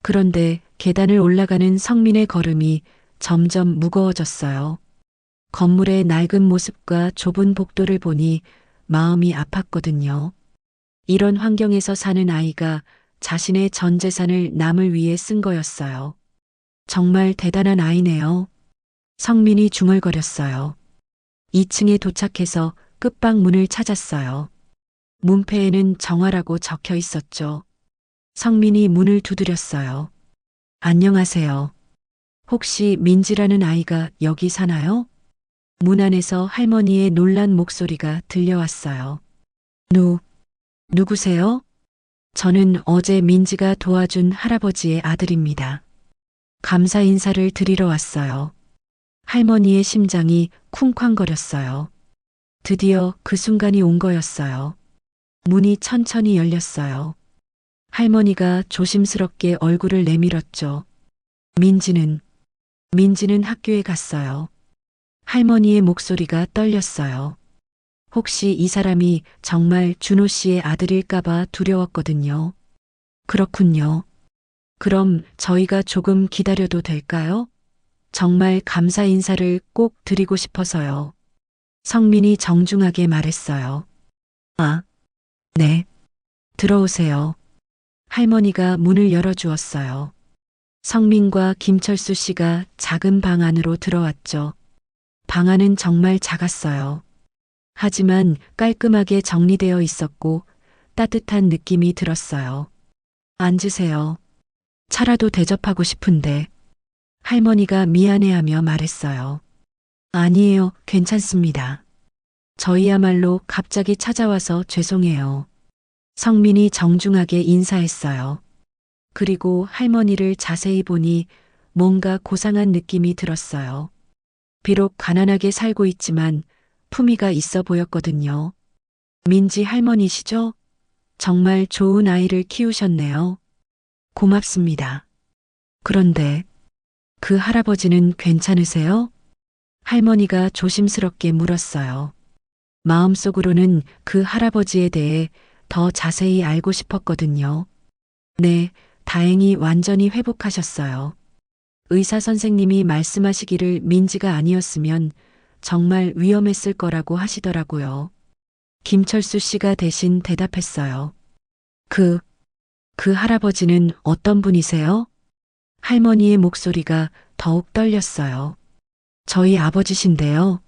[SPEAKER 3] 그런데 계단을 올라가는 성민의 걸음이 점점 무거워졌어요. 건물의 낡은 모습과 좁은 복도를 보니 마음이 아팠거든요. 이런 환경에서 사는 아이가 자신의 전 재산을 남을 위해 쓴 거였어요. 정말 대단한 아이네요. 성민이 중얼거렸어요. 2층에 도착해서 끝방문을 찾았어요. 문패에는 정화라고 적혀 있었죠. 성민이 문을 두드렸어요. 안녕하세요. 혹시 민지라는 아이가 여기 사나요? 문 안에서 할머니의 놀란 목소리가 들려왔어요. 누구세요? 저는 어제 민지가 도와준 할아버지의 아들입니다. 감사 인사를 드리러 왔어요. 할머니의 심장이 쿵쾅거렸어요. 드디어 그 순간이 온 거였어요. 문이 천천히 열렸어요. 할머니가 조심스럽게 얼굴을 내밀었죠. 민지는 학교에 갔어요. 할머니의 목소리가 떨렸어요. 혹시 이 사람이 정말 준호 씨의 아들일까봐 두려웠거든요. 그렇군요. 그럼 저희가 조금 기다려도 될까요? 정말 감사 인사를 꼭 드리고 싶어서요. 성민이 정중하게 말했어요. 아, 네. 들어오세요. 할머니가 문을 열어주었어요. 성민과 김철수 씨가 작은 방 안으로 들어왔죠. 방 안은 정말 작았어요. 하지만 깔끔하게 정리되어 있었고 따뜻한 느낌이 들었어요. 앉으세요. 차라도 대접하고 싶은데. 할머니가 미안해하며 말했어요. 아니에요, 괜찮습니다. 저희야말로 갑자기 찾아와서 죄송해요. 성민이 정중하게 인사했어요. 그리고 할머니를 자세히 보니 뭔가 고상한 느낌이 들었어요. 비록 가난하게 살고 있지만 품위가 있어 보였거든요. 민지 할머니시죠? 정말 좋은 아이를 키우셨네요. 고맙습니다. 그런데 그 할아버지는 괜찮으세요? 할머니가 조심스럽게 물었어요. 마음속으로는 그 할아버지에 대해 더 자세히 알고 싶었거든요. 네, 다행히 완전히 회복하셨어요. 의사 선생님이 말씀하시기를 민지가 아니었으면 정말 위험했을 거라고 하시더라고요. 김철수 씨가 대신 대답했어요. 그 할아버지는 어떤 분이세요? 할머니의 목소리가 더욱 떨렸어요. 저희 아버지신데요.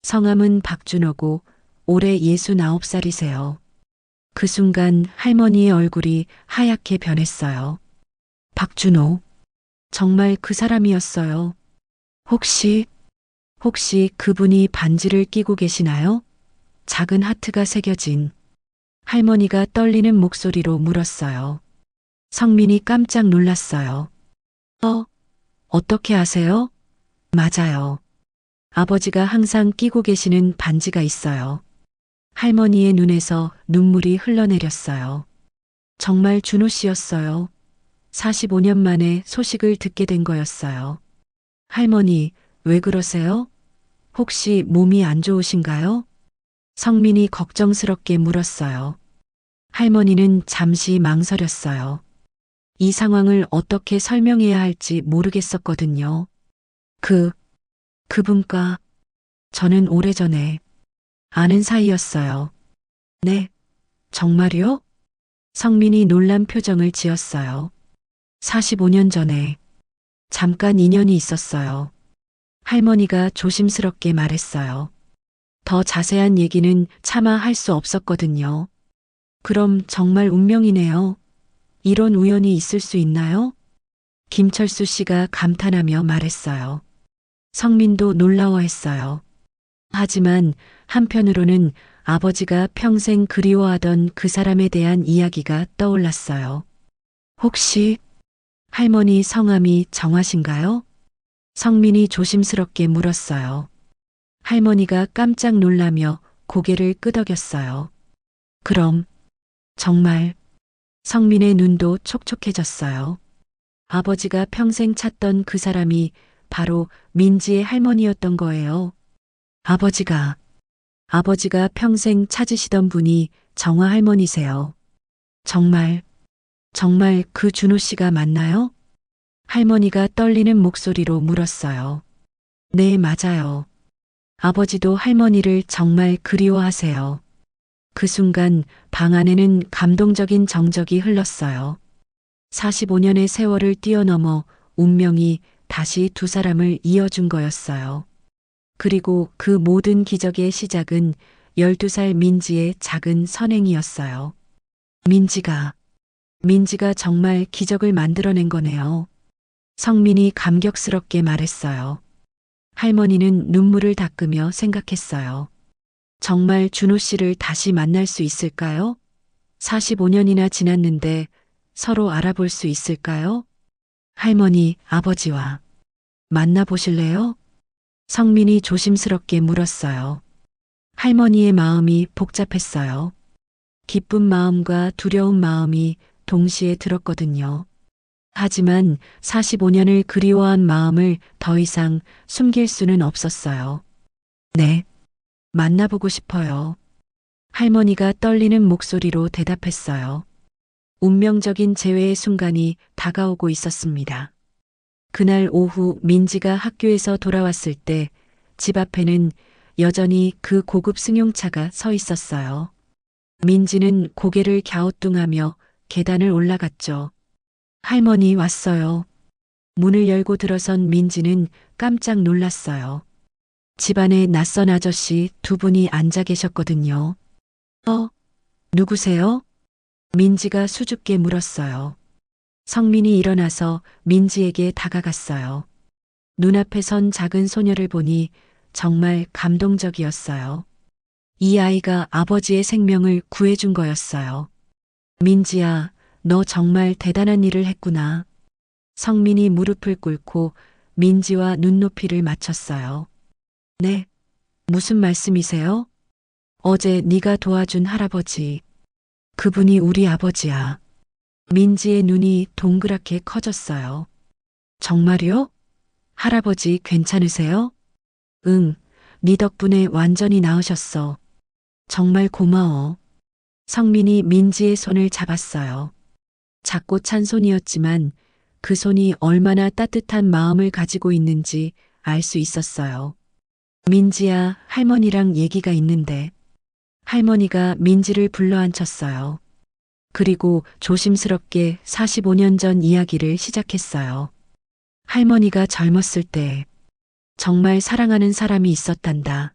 [SPEAKER 3] 성함은 박준호고 올해 69살이세요. 그 순간 할머니의 얼굴이 하얗게 변했어요. 박준호. 정말 그 사람이었어요. 혹시 그분이 반지를 끼고 계시나요? 작은 하트가 새겨진. 할머니가 떨리는 목소리로 물었어요. 성민이 깜짝 놀랐어요. 어떻게 아세요? 맞아요. 아버지가 항상 끼고 계시는 반지가 있어요. 할머니의 눈에서 눈물이 흘러내렸어요. 정말 준호 씨였어요. 45년 만에 소식을 듣게 된 거였어요. 할머니, 왜 그러세요? 혹시 몸이 안 좋으신가요? 성민이 걱정스럽게 물었어요. 할머니는 잠시 망설였어요. 이 상황을 어떻게 설명해야 할지 모르겠었거든요. 그분과 저는 오래전에 아는 사이였어요. 네, 정말요? 성민이 놀란 표정을 지었어요. 45년 전에 잠깐 인연이 있었어요. 할머니가 조심스럽게 말했어요. 더 자세한 얘기는 차마 할 수 없었거든요. 그럼 정말 운명이네요. 이런 우연이 있을 수 있나요? 김철수 씨가 감탄하며 말했어요. 성민도 놀라워했어요. 하지만 한편으로는 아버지가 평생 그리워하던 그 사람에 대한 이야기가 떠올랐어요. 혹시 할머니 성함이 정하신가요? 성민이 조심스럽게 물었어요. 할머니가 깜짝 놀라며 고개를 끄덕였어요. 그럼 정말 성민의 눈도 촉촉해졌어요. 아버지가 평생 찾던 그 사람이 바로 민지의 할머니였던 거예요. 아버지가 평생 찾으시던 분이 정화 할머니세요. 정말 그 준호 씨가 맞나요? 할머니가 떨리는 목소리로 물었어요. 네, 맞아요. 아버지도 할머니를 정말 그리워하세요. 그 순간 방 안에는 감동적인 정적이 흘렀어요. 45년의 세월을 뛰어넘어 운명이 다시 두 사람을 이어준 거였어요. 그리고 그 모든 기적의 시작은 12살 민지의 작은 선행이었어요. 민지가 정말 기적을 만들어낸 거네요. 성민이 감격스럽게 말했어요. 할머니는 눈물을 닦으며 생각했어요. 정말 준호 씨를 다시 만날 수 있을까요? 45년이나 지났는데 서로 알아볼 수 있을까요? 할머니, 아버지와 만나보실래요? 성민이 조심스럽게 물었어요. 할머니의 마음이 복잡했어요. 기쁜 마음과 두려운 마음이 동시에 들었거든요. 하지만 45년을 그리워한 마음을 더 이상 숨길 수는 없었어요. 네, 만나보고 싶어요. 할머니가 떨리는 목소리로 대답했어요. 운명적인 재회의 순간이 다가오고 있었습니다. 그날 오후 민지가 학교에서 돌아왔을 때 집 앞에는 여전히 그 고급 승용차가 서 있었어요. 민지는 고개를 갸우뚱하며 계단을 올라갔죠. 할머니 왔어요. 문을 열고 들어선 민지는 깜짝 놀랐어요. 집안에 낯선 아저씨 두 분이 앉아 계셨거든요. 누구세요? 민지가 수줍게 물었어요. 성민이 일어나서 민지에게 다가갔어요. 눈앞에 선 작은 소녀를 보니 정말 감동적이었어요. 이 아이가 아버지의 생명을 구해준 거였어요. 민지야, 너 정말 대단한 일을 했구나. 성민이 무릎을 꿇고 민지와 눈높이를 맞췄어요. 네, 무슨 말씀이세요? 어제 네가 도와준 할아버지. 그분이 우리 아버지야. 민지의 눈이 동그랗게 커졌어요. 정말요? 할아버지 괜찮으세요? 응, 네 덕분에 완전히 나으셨어. 정말 고마워. 성민이 민지의 손을 잡았어요. 작고 찬 손이었지만 그 손이 얼마나 따뜻한 마음을 가지고 있는지 알 수 있었어요. 민지야, 할머니랑 얘기가 있는데. 할머니가 민지를 불러앉혔어요. 그리고 조심스럽게 45년 전 이야기를 시작했어요. 할머니가 젊었을 때 정말 사랑하는 사람이 있었단다.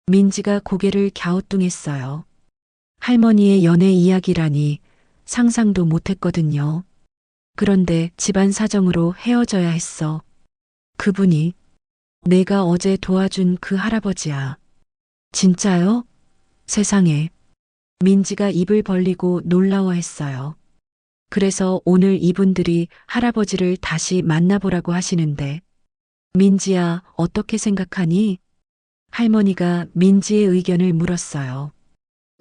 [SPEAKER 3] 민지가 고개를 갸우뚱했어요. 할머니의 연애 이야기라니 상상도 못했거든요. 그런데 집안 사정으로 헤어져야 했어. 그분이 내가 어제 도와준 그 할아버지야. 진짜요? 세상에. 민지가 입을 벌리고 놀라워했어요. 그래서 오늘 이분들이 할아버지를 다시 만나보라고 하시는데. 민지야, 어떻게 생각하니? 할머니가 민지의 의견을 물었어요.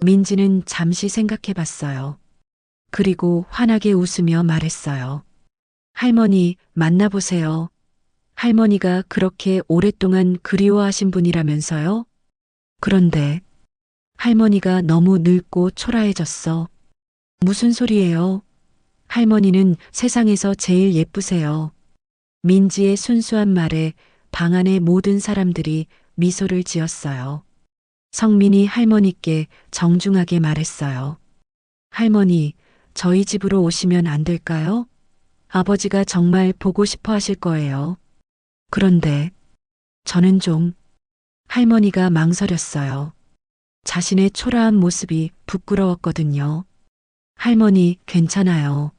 [SPEAKER 3] 민지는 잠시 생각해 봤어요. 그리고 환하게 웃으며 말했어요. 할머니, 만나보세요. 할머니가 그렇게 오랫동안 그리워하신 분이라면서요? 그런데 할머니가 너무 늙고 초라해졌어. 무슨 소리예요? 할머니는 세상에서 제일 예쁘세요. 민지의 순수한 말에 방 안의 모든 사람들이 미소를 지었어요. 성민이 할머니께 정중하게 말했어요. 할머니, 저희 집으로 오시면 안 될까요? 아버지가 정말 보고 싶어 하실 거예요. 그런데 저는 좀 할머니가 망설였어요. 자신의 초라한 모습이 부끄러웠거든요. 할머니, 괜찮아요.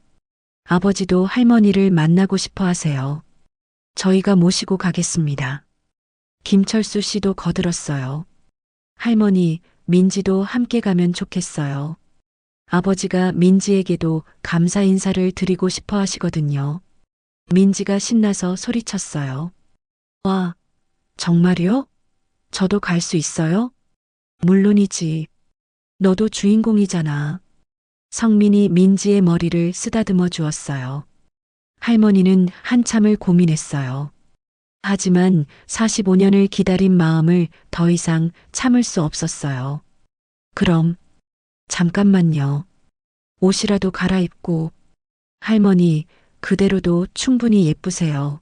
[SPEAKER 3] 아버지도 할머니를 만나고 싶어 하세요. 저희가 모시고 가겠습니다. 김철수 씨도 거들었어요. 할머니, 민지도 함께 가면 좋겠어요. 아버지가 민지에게도 감사 인사를 드리고 싶어 하시거든요. 민지가 신나서 소리쳤어요. 와, 정말요? 저도 갈 수 있어요? 물론이지. 너도 주인공이잖아. 성민이 민지의 머리를 쓰다듬어 주었어요. 할머니는 한참을 고민했어요. 하지만 45년을 기다린 마음을 더 이상 참을 수 없었어요. 그럼, 잠깐만요. 옷이라도 갈아입고. 할머니, 그대로도 충분히 예쁘세요.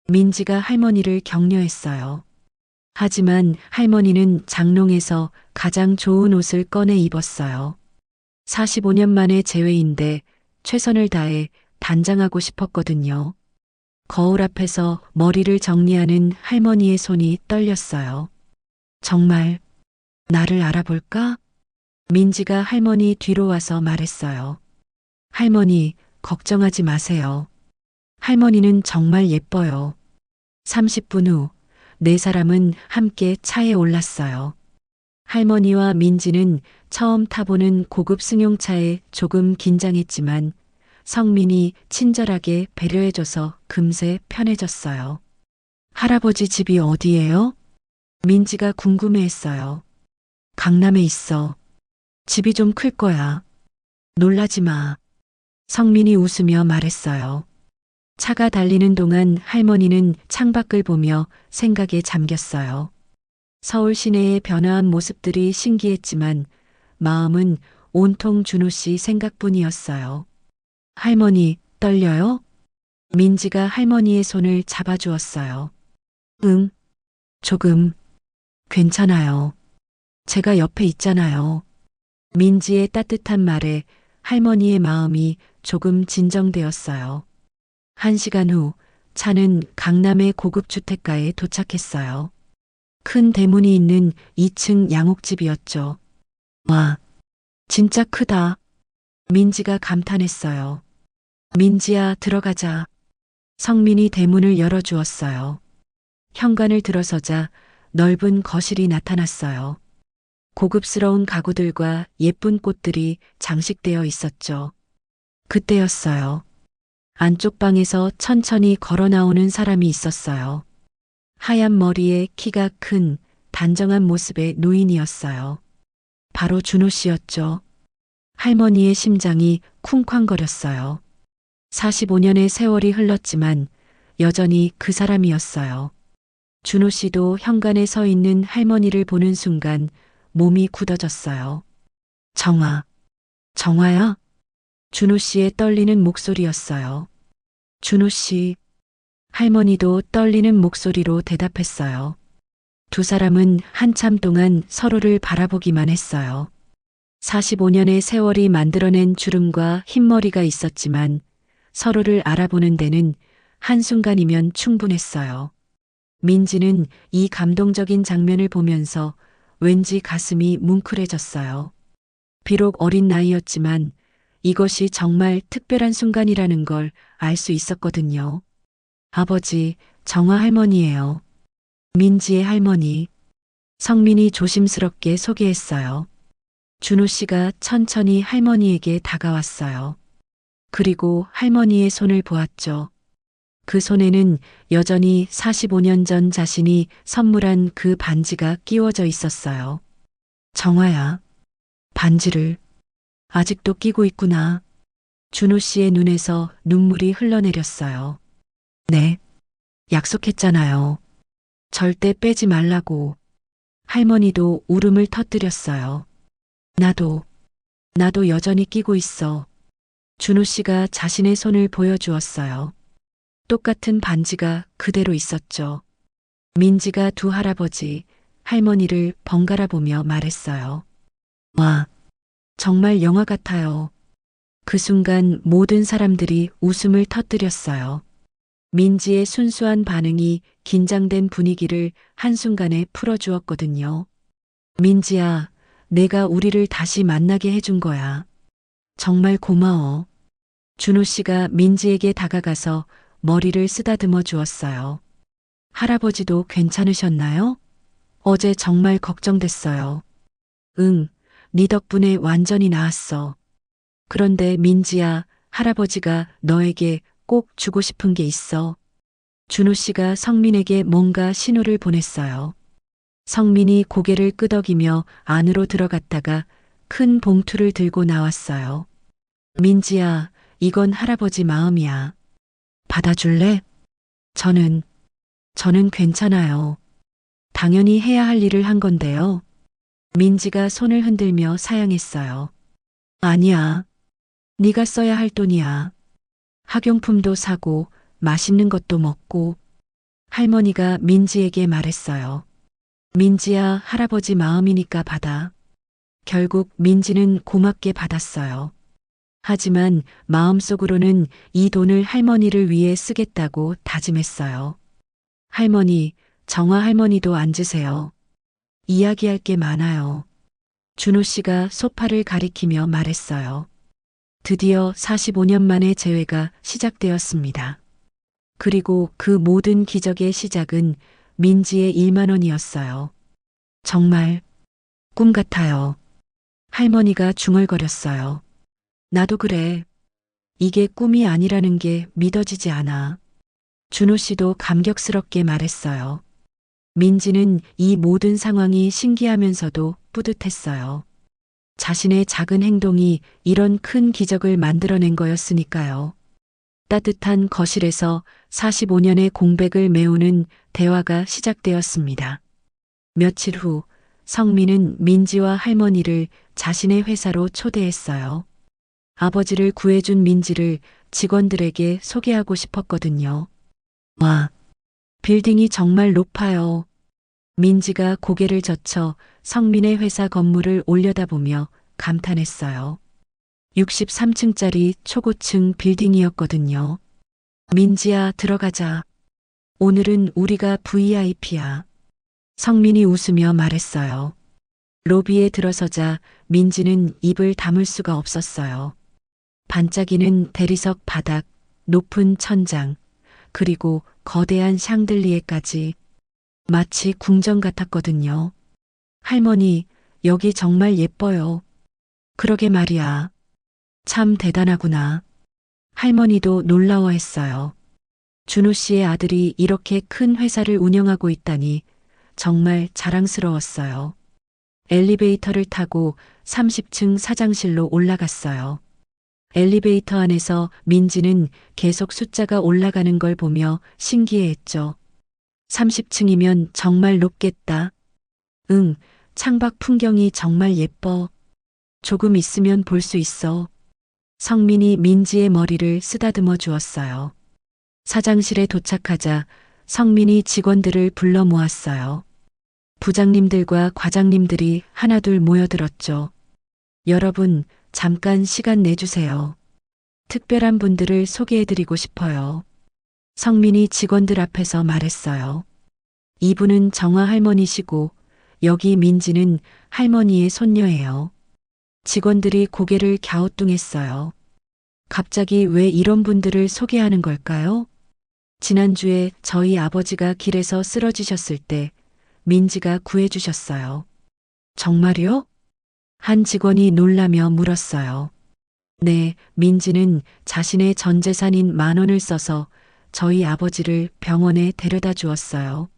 [SPEAKER 3] 민지가 할머니를 격려했어요. 하지만 할머니는 장롱에서 가장 좋은 옷을 꺼내 입었어요. 45년 만의 재회인데 최선을 다해 단장하고 싶었거든요. 거울 앞에서 머리를 정리하는 할머니의 손이 떨렸어요. 정말 나를 알아볼까? 민지가 할머니 뒤로 와서 말했어요. 할머니, 걱정하지 마세요. 할머니는 정말 예뻐요. 30분 후, 네 사람은 함께 차에 올랐어요. 할머니와 민지는 처음 타보는 고급 승용차에 조금 긴장했지만 성민이 친절하게 배려해줘서 금세 편해졌어요. 할아버지 집이 어디예요? 민지가 궁금해했어요. 강남에 있어. 집이 좀 클 거야. 놀라지 마. 성민이 웃으며 말했어요. 차가 달리는 동안 할머니는 창밖을 보며 생각에 잠겼어요. 서울 시내의 변화한 모습들이 신기했지만 마음은 온통 준호 씨 생각뿐이었어요. 할머니, 떨려요? 민지가 할머니의 손을 잡아주었어요. 응, 조금. 괜찮아요. 제가 옆에 있잖아요. 민지의 따뜻한 말에 할머니의 마음이 조금 진정되었어요. 1시간 후 차는 강남의 고급 주택가에 도착했어요. 큰 대문이 있는 2층 양옥집이었죠. 와, 진짜 크다. 민지가 감탄했어요. 민지야, 들어가자. 성민이 대문을 열어주었어요. 현관을 들어서자 넓은 거실이 나타났어요. 고급스러운 가구들과 예쁜 꽃들이 장식되어 있었죠. 그때였어요. 안쪽 방에서 천천히 걸어 나오는 사람이 있었어요. 하얀 머리에 키가 큰 단정한 모습의 노인이었어요. 바로 준호 씨였죠. 할머니의 심장이 쿵쾅거렸어요. 45년의 세월이 흘렀지만 여전히 그 사람이었어요. 준호 씨도 현관에 서 있는 할머니를 보는 순간 몸이 굳어졌어요. 정화야? 준호 씨의 떨리는 목소리였어요. 준호 씨. 할머니도 떨리는 목소리로 대답했어요. 두 사람은 한참 동안 서로를 바라보기만 했어요. 45년의 세월이 만들어낸 주름과 흰머리가 있었지만 서로를 알아보는 데는 한순간이면 충분했어요. 민지는 이 감동적인 장면을 보면서 왠지 가슴이 뭉클해졌어요. 비록 어린 나이였지만 이것이 정말 특별한 순간이라는 걸 알 수 있었거든요. 아버지, 정화 할머니예요. 민지의 할머니. 성민이 조심스럽게 소개했어요. 준호 씨가 천천히 할머니에게 다가왔어요. 그리고 할머니의 손을 보았죠. 그 손에는 여전히 45년 전 자신이 선물한 그 반지가 끼워져 있었어요. 정화야, 반지를 아직도 끼고 있구나. 준호 씨의 눈에서 눈물이 흘러내렸어요. 네, 약속했잖아요. 절대 빼지 말라고. 할머니도 울음을 터뜨렸어요. 나도 여전히 끼고 있어. 준호 씨가 자신의 손을 보여주었어요. 똑같은 반지가 그대로 있었죠. 민지가 두 할아버지, 할머니를 번갈아 보며 말했어요. 와, 정말 영화 같아요. 그 순간 모든 사람들이 웃음을 터뜨렸어요. 민지의 순수한 반응이 긴장된 분위기를 한순간에 풀어주었거든요. 민지야, 내가 우리를 다시 만나게 해준 거야. 정말 고마워. 준호 씨가 민지에게 다가가서 머리를 쓰다듬어 주었어요. 할아버지도 괜찮으셨나요? 어제 정말 걱정됐어요. 응, 네 덕분에 완전히 나았어. 그런데 민지야, 할아버지가 너에게 꼭 주고 싶은 게 있어. 준호 씨가 성민에게 뭔가 신호를 보냈어요. 성민이 고개를 끄덕이며 안으로 들어갔다가 큰 봉투를 들고 나왔어요. 민지야, 이건 할아버지 마음이야. 받아줄래? 저는 괜찮아요. 당연히 해야 할 일을 한 건데요. 민지가 손을 흔들며 사양했어요. 아니야. 네가 써야 할 돈이야. 학용품도 사고 맛있는 것도 먹고. 할머니가 민지에게 말했어요. 민지야, 할아버지 마음이니까 받아. 결국 민지는 고맙게 받았어요. 하지만 마음속으로는 이 돈을 할머니를 위해 쓰겠다고 다짐했어요. 할머니, 정화 할머니도 앉으세요. 이야기할 게 많아요. 준호 씨가 소파를 가리키며 말했어요. 드디어 45년 만에 재회가 시작되었습니다. 그리고 그 모든 기적의 시작은 민지의 1만 원이었어요. 정말 꿈 같아요. 할머니가 중얼거렸어요. 나도 그래. 이게 꿈이 아니라는 게 믿어지지 않아. 준호 씨도 감격스럽게 말했어요. 민지는 이 모든 상황이 신기하면서도 뿌듯했어요. 자신의 작은 행동이 이런 큰 기적을 만들어낸 거였으니까요. 따뜻한 거실에서 45년의 공백을 메우는 대화가 시작되었습니다. 며칠 후 성민은 민지와 할머니를 자신의 회사로 초대했어요. 아버지를 구해준 민지를 직원들에게 소개하고 싶었거든요. 와, 빌딩이 정말 높아요. 민지가 고개를 젖혀 성민의 회사 건물을 올려다보며 감탄했어요. 63층짜리 초고층 빌딩이었거든요. 민지야, 들어가자. 오늘은 우리가 VIP야. 성민이 웃으며 말했어요. 로비에 들어서자 민지는 입을 다물 수가 없었어요. 반짝이는 대리석 바닥, 높은 천장, 그리고 거대한 샹들리에까지 마치 궁전 같았거든요. 할머니, 여기 정말 예뻐요. 그러게 말이야. 참 대단하구나. 할머니도 놀라워했어요. 준호 씨의 아들이 이렇게 큰 회사를 운영하고 있다니 정말 자랑스러웠어요. 엘리베이터를 타고 30층 사장실로 올라갔어요. 엘리베이터 안에서 민지는 계속 숫자가 올라가는 걸 보며 신기해했죠. 30층이면 정말 높겠다. 응, 창밖 풍경이 정말 예뻐. 조금 있으면 볼 수 있어. 성민이 민지의 머리를 쓰다듬어 주었어요. 사장실에 도착하자 성민이 직원들을 불러 모았어요. 부장님들과 과장님들이 하나둘 모여들었죠. 여러분, 잠깐 시간 내주세요. 특별한 분들을 소개해드리고 싶어요. 성민이 직원들 앞에서 말했어요. 이분은 정화 할머니시고 여기 민지는 할머니의 손녀예요. 직원들이 고개를 갸우뚱했어요. 갑자기 왜 이런 분들을 소개하는 걸까요? 지난주에 저희 아버지가 길에서 쓰러지셨을 때 민지가 구해주셨어요. 정말요? 한 직원이 놀라며 물었어요. 네, 민지는 자신의 전 재산인 10,000원을 써서 저희 아버지를 병원에 데려다 주었어요.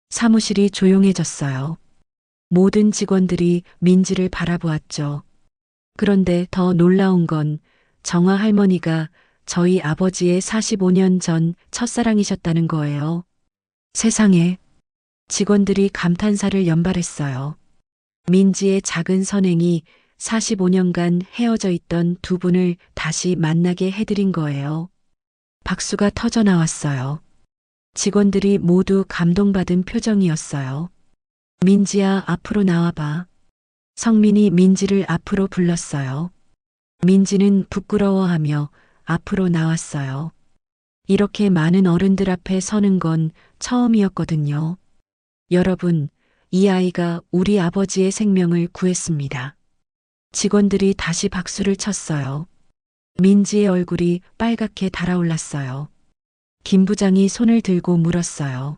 [SPEAKER 3] 사무실이 조용해졌어요. 모든 직원들이 민지를 바라보았죠. 그런데 더 놀라운 건 정화 할머니가 저희 아버지의 45년 전 첫사랑이셨다는 거예요. 세상에. 직원들이 감탄사를 연발했어요. 민지의 작은 선행이 45년간 헤어져 있던 두 분을 다시 만나게 해드린 거예요. 박수가 터져 나왔어요. 직원들이 모두 감동받은 표정이었어요. 민지야, 앞으로 나와봐. 성민이 민지를 앞으로 불렀어요. 민지는 부끄러워하며 앞으로 나왔어요. 이렇게 많은 어른들 앞에 서는 건 처음이었거든요. 여러분, 이 아이가 우리 아버지의 생명을 구했습니다. 직원들이 다시 박수를 쳤어요. 민지의 얼굴이 빨갛게 달아올랐어요. 김 부장이 손을 들고 물었어요.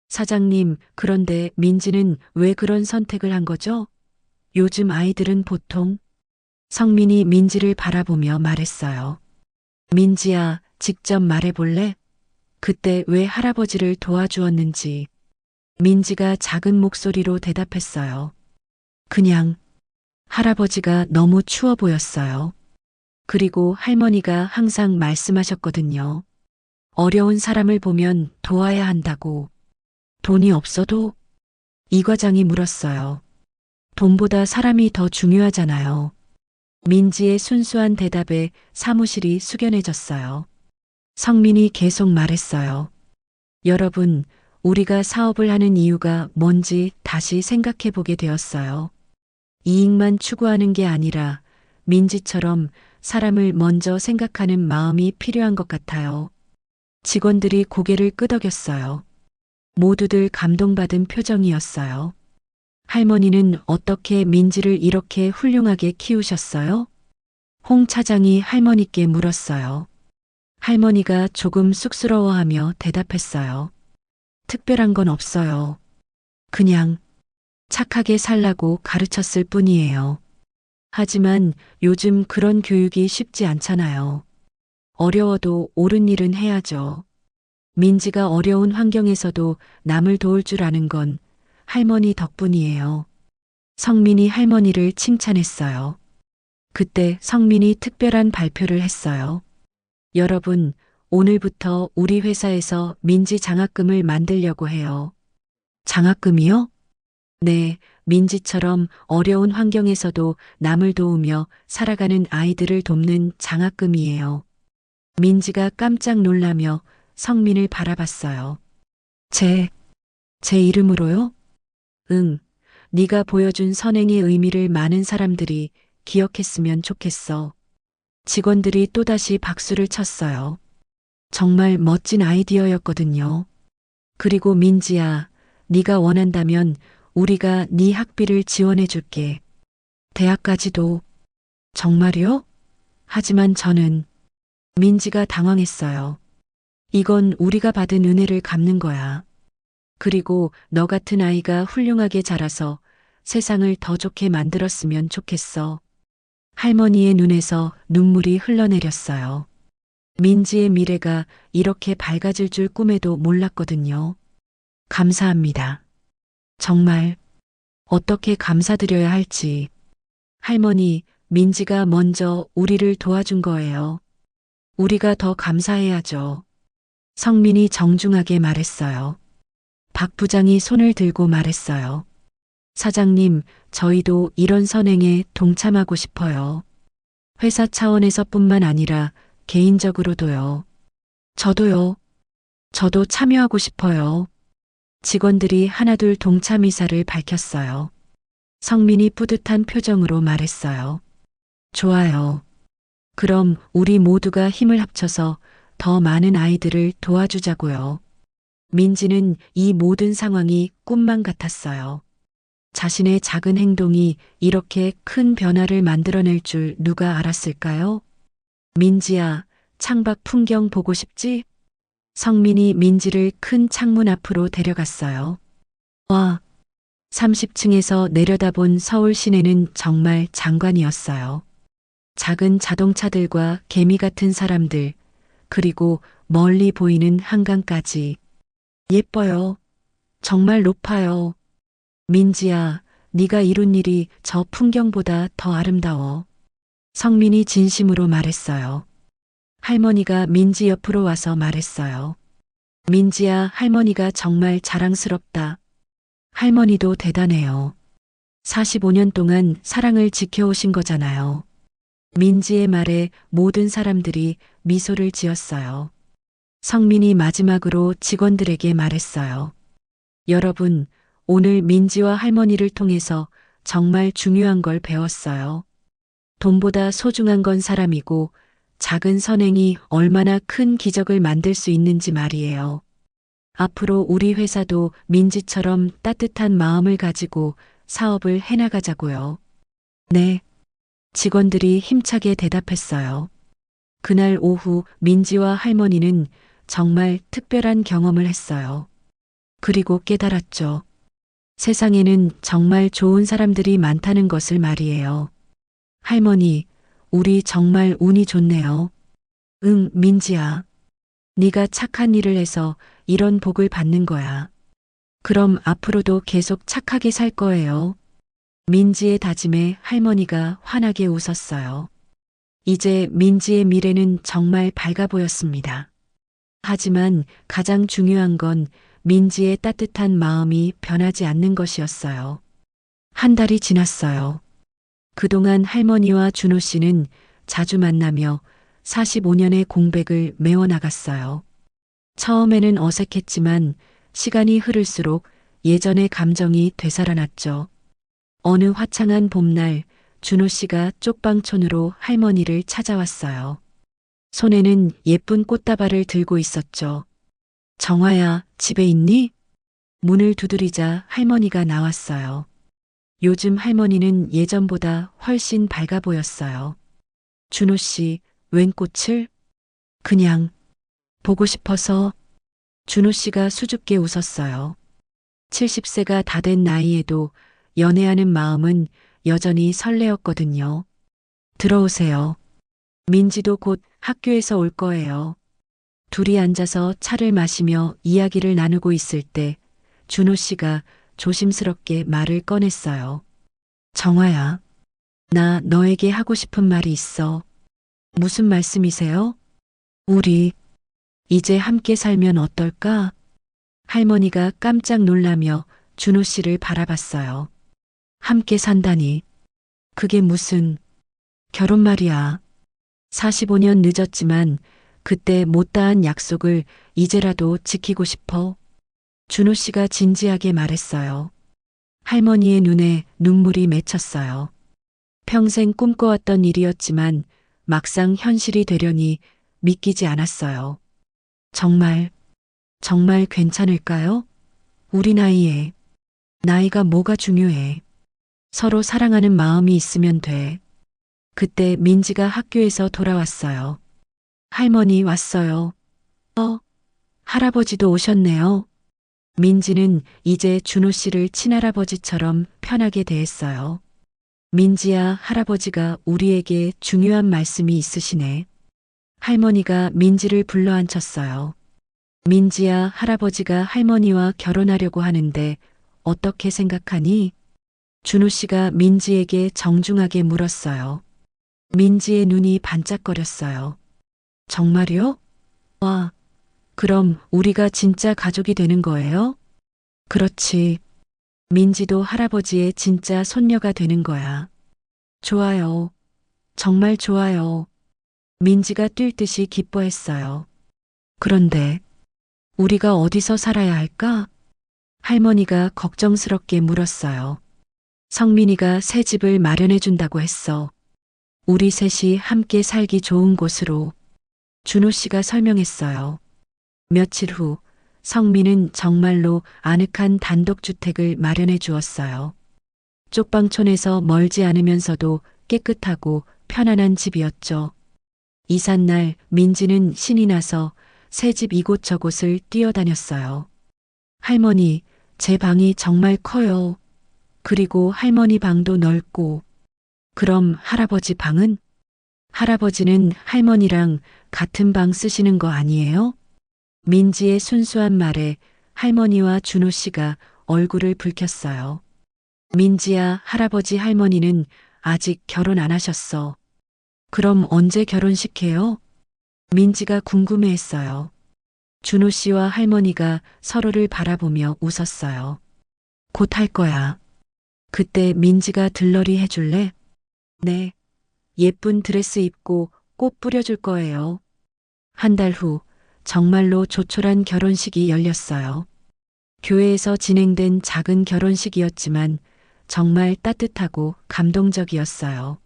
[SPEAKER 3] 사장님, 그런데 민지는 왜 그런 선택을 한 거죠? 요즘 아이들은 보통. 성민이 민지를 바라보며 말했어요. 민지야, 직접 말해볼래? 그때 왜 할아버지를 도와주었는지. 민지가 작은 목소리로 대답했어요. 그냥 할아버지가 너무 추워 보였어요. 그리고 할머니가 항상 말씀하셨거든요. 어려운 사람을 보면 도와야 한다고. 돈이 없어도? 이 과장이 물었어요. 돈보다 사람이 더 중요하잖아요. 민지의 순수한 대답에 사무실이 숙연해졌어요. 성민이 계속 말했어요. 여러분, 우리가 사업을 하는 이유가 뭔지 다시 생각해 보게 되었어요. 이익만 추구하는 게 아니라 민지처럼 사람을 먼저 생각하는 마음이 필요한 것 같아요. 직원들이 고개를 끄덕였어요. 모두들 감동받은 표정이었어요. 할머니는 어떻게 민지를 이렇게 훌륭하게 키우셨어요? 홍 차장이 할머니께 물었어요. 할머니가 조금 쑥스러워하며 대답했어요. 특별한 건 없어요. 그냥 착하게 살라고 가르쳤을 뿐이에요. 하지만 요즘 그런 교육이 쉽지 않잖아요. 어려워도 옳은 일은 해야죠. 민지가 어려운 환경에서도 남을 도울 줄 아는 건 할머니 덕분이에요. 성민이 할머니를 칭찬했어요. 그때 성민이 특별한 발표를 했어요. 여러분, 오늘부터 우리 회사에서 민지 장학금을 만들려고 해요. 장학금이요? 네, 민지처럼 어려운 환경에서도 남을 도우며 살아가는 아이들을 돕는 장학금이에요. 민지가 깜짝 놀라며 성민을 바라봤어요. 제 이름으로요? 응, 네가 보여준 선행의 의미를 많은 사람들이 기억했으면 좋겠어. 직원들이 또다시 박수를 쳤어요. 정말 멋진 아이디어였거든요. 그리고 민지야, 네가 원한다면 우리가 네 학비를 지원해 줄게. 대학까지도. 정말요? 하지만 저는 민지가 당황했어요. 이건 우리가 받은 은혜를 갚는 거야. 그리고 너 같은 아이가 훌륭하게 자라서 세상을 더 좋게 만들었으면 좋겠어. 할머니의 눈에서 눈물이 흘러내렸어요. 민지의 미래가 이렇게 밝아질 줄 꿈에도 몰랐거든요. 감사합니다. 정말 어떻게 감사드려야 할지. 할머니, 민지가 먼저 우리를 도와준 거예요. 우리가 더 감사해야죠. 성민이 정중하게 말했어요. 박 부장이 손을 들고 말했어요. 사장님, 저희도 이런 선행에 동참하고 싶어요. 회사 차원에서뿐만 아니라 개인적으로도요. 저도요. 저도 참여하고 싶어요. 직원들이 하나둘 동참 의사를 밝혔어요. 성민이 뿌듯한 표정으로 말했어요. 좋아요. 그럼 우리 모두가 힘을 합쳐서 더 많은 아이들을 도와주자고요. 민지는 이 모든 상황이 꿈만 같았어요. 자신의 작은 행동이 이렇게 큰 변화를 만들어낼 줄 누가 알았을까요? 민지야, 창밖 풍경 보고 싶지? 성민이 민지를 큰 창문 앞으로 데려갔어요. 와, 30층에서 내려다본 서울 시내는 정말 장관이었어요. 작은 자동차들과 개미 같은 사람들, 그리고 멀리 보이는 한강까지. 예뻐요. 정말 높아요. 민지야, 네가 이룬 일이 저 풍경보다 더 아름다워. 성민이 진심으로 말했어요. 할머니가 민지 옆으로 와서 말했어요. 민지야, 할머니가 정말 자랑스럽다. 할머니도 대단해요. 45년 동안 사랑을 지켜오신 거잖아요. 민지의 말에 모든 사람들이 미소를 지었어요. 성민이 마지막으로 직원들에게 말했어요. 여러분, 오늘 민지와 할머니를 통해서 정말 중요한 걸 배웠어요. 돈보다 소중한 건 사람이고 작은 선행이 얼마나 큰 기적을 만들 수 있는지 말이에요. 앞으로 우리 회사도 민지처럼 따뜻한 마음을 가지고 사업을 해나가자고요. 네. 직원들이 힘차게 대답했어요. 그날 오후 민지와 할머니는 정말 특별한 경험을 했어요. 그리고 깨달았죠. 세상에는 정말 좋은 사람들이 많다는 것을 말이에요. 할머니, 우리 정말 운이 좋네요. 응, 민지야. 네가 착한 일을 해서 이런 복을 받는 거야. 그럼 앞으로도 계속 착하게 살 거예요. 민지의 다짐에 할머니가 환하게 웃었어요. 이제 민지의 미래는 정말 밝아 보였습니다. 하지만 가장 중요한 건 민지의 따뜻한 마음이 변하지 않는 것이었어요. 한 달이 지났어요. 그동안 할머니와 준호 씨는 자주 만나며 45년의 공백을 메워나갔어요. 처음에는 어색했지만 시간이 흐를수록 예전의 감정이 되살아났죠. 어느 화창한 봄날 준호 씨가 쪽방촌으로 할머니를 찾아왔어요. 손에는 예쁜 꽃다발을 들고 있었죠. 정화야, 집에 있니? 문을 두드리자 할머니가 나왔어요. 요즘 할머니는 예전보다 훨씬 밝아 보였어요. 준호 씨, 웬 꽃을? 그냥 보고 싶어서. 준호 씨가 수줍게 웃었어요. 70세가 다 된 나이에도 연애하는 마음은 여전히 설레었거든요. 들어오세요. 민지도 곧 학교에서 올 거예요. 둘이 앉아서 차를 마시며 이야기를 나누고 있을 때 준호 씨가 조심스럽게 말을 꺼냈어요. 정화야, 나 너에게 하고 싶은 말이 있어. 무슨 말씀이세요? 우리 이제 함께 살면 어떨까? 할머니가 깜짝 놀라며 준호 씨를 바라봤어요. 함께 산다니. 그게 무슨 결혼 말이야. 45년 늦었지만 그때 못다한 약속을 이제라도 지키고 싶어. 준호 씨가 진지하게 말했어요. 할머니의 눈에 눈물이 맺혔어요. 평생 꿈꿔왔던 일이었지만 막상 현실이 되려니 믿기지 않았어요. 정말 괜찮을까요? 우리 나이에. 나이가 뭐가 중요해. 서로 사랑하는 마음이 있으면 돼. 그때 민지가 학교에서 돌아왔어요. 할머니 왔어요. 할아버지도 오셨네요. 민지는 이제 준호 씨를 친할아버지처럼 편하게 대했어요. 민지야, 할아버지가 우리에게 중요한 말씀이 있으시네. 할머니가 민지를 불러 앉혔어요. 민지야, 할아버지가 할머니와 결혼하려고 하는데 어떻게 생각하니? 준호 씨가 민지에게 정중하게 물었어요. 민지의 눈이 반짝거렸어요. 정말요? 와, 그럼 우리가 진짜 가족이 되는 거예요? 그렇지. 민지도 할아버지의 진짜 손녀가 되는 거야. 좋아요. 정말 좋아요. 민지가 뛸 듯이 기뻐했어요. 그런데 우리가 어디서 살아야 할까? 할머니가 걱정스럽게 물었어요. 성민이가 새 집을 마련해 준다고 했어. 우리 셋이 함께 살기 좋은 곳으로. 준호 씨가 설명했어요. 며칠 후 성민은 정말로 아늑한 단독주택을 마련해 주었어요. 쪽방촌에서 멀지 않으면서도 깨끗하고 편안한 집이었죠. 이삿날 민지는 신이 나서 새 집 이곳저곳을 뛰어다녔어요. 할머니, 제 방이 정말 커요. 그리고 할머니 방도 넓고. 그럼 할아버지 방은? 할아버지는 할머니랑 같은 방 쓰시는 거 아니에요? 민지의 순수한 말에 할머니와 준호 씨가 얼굴을 붉혔어요. 민지야, 할아버지 할머니는 아직 결혼 안 하셨어. 그럼 언제 결혼식해요? 민지가 궁금해했어요. 준호 씨와 할머니가 서로를 바라보며 웃었어요. 곧 할 거야. 그때 민지가 들러리 해줄래? 네. 예쁜 드레스 입고 꽃 뿌려줄 거예요. 한 달 후 정말로 조촐한 결혼식이 열렸어요. 교회에서 진행된 작은 결혼식이었지만 정말 따뜻하고 감동적이었어요.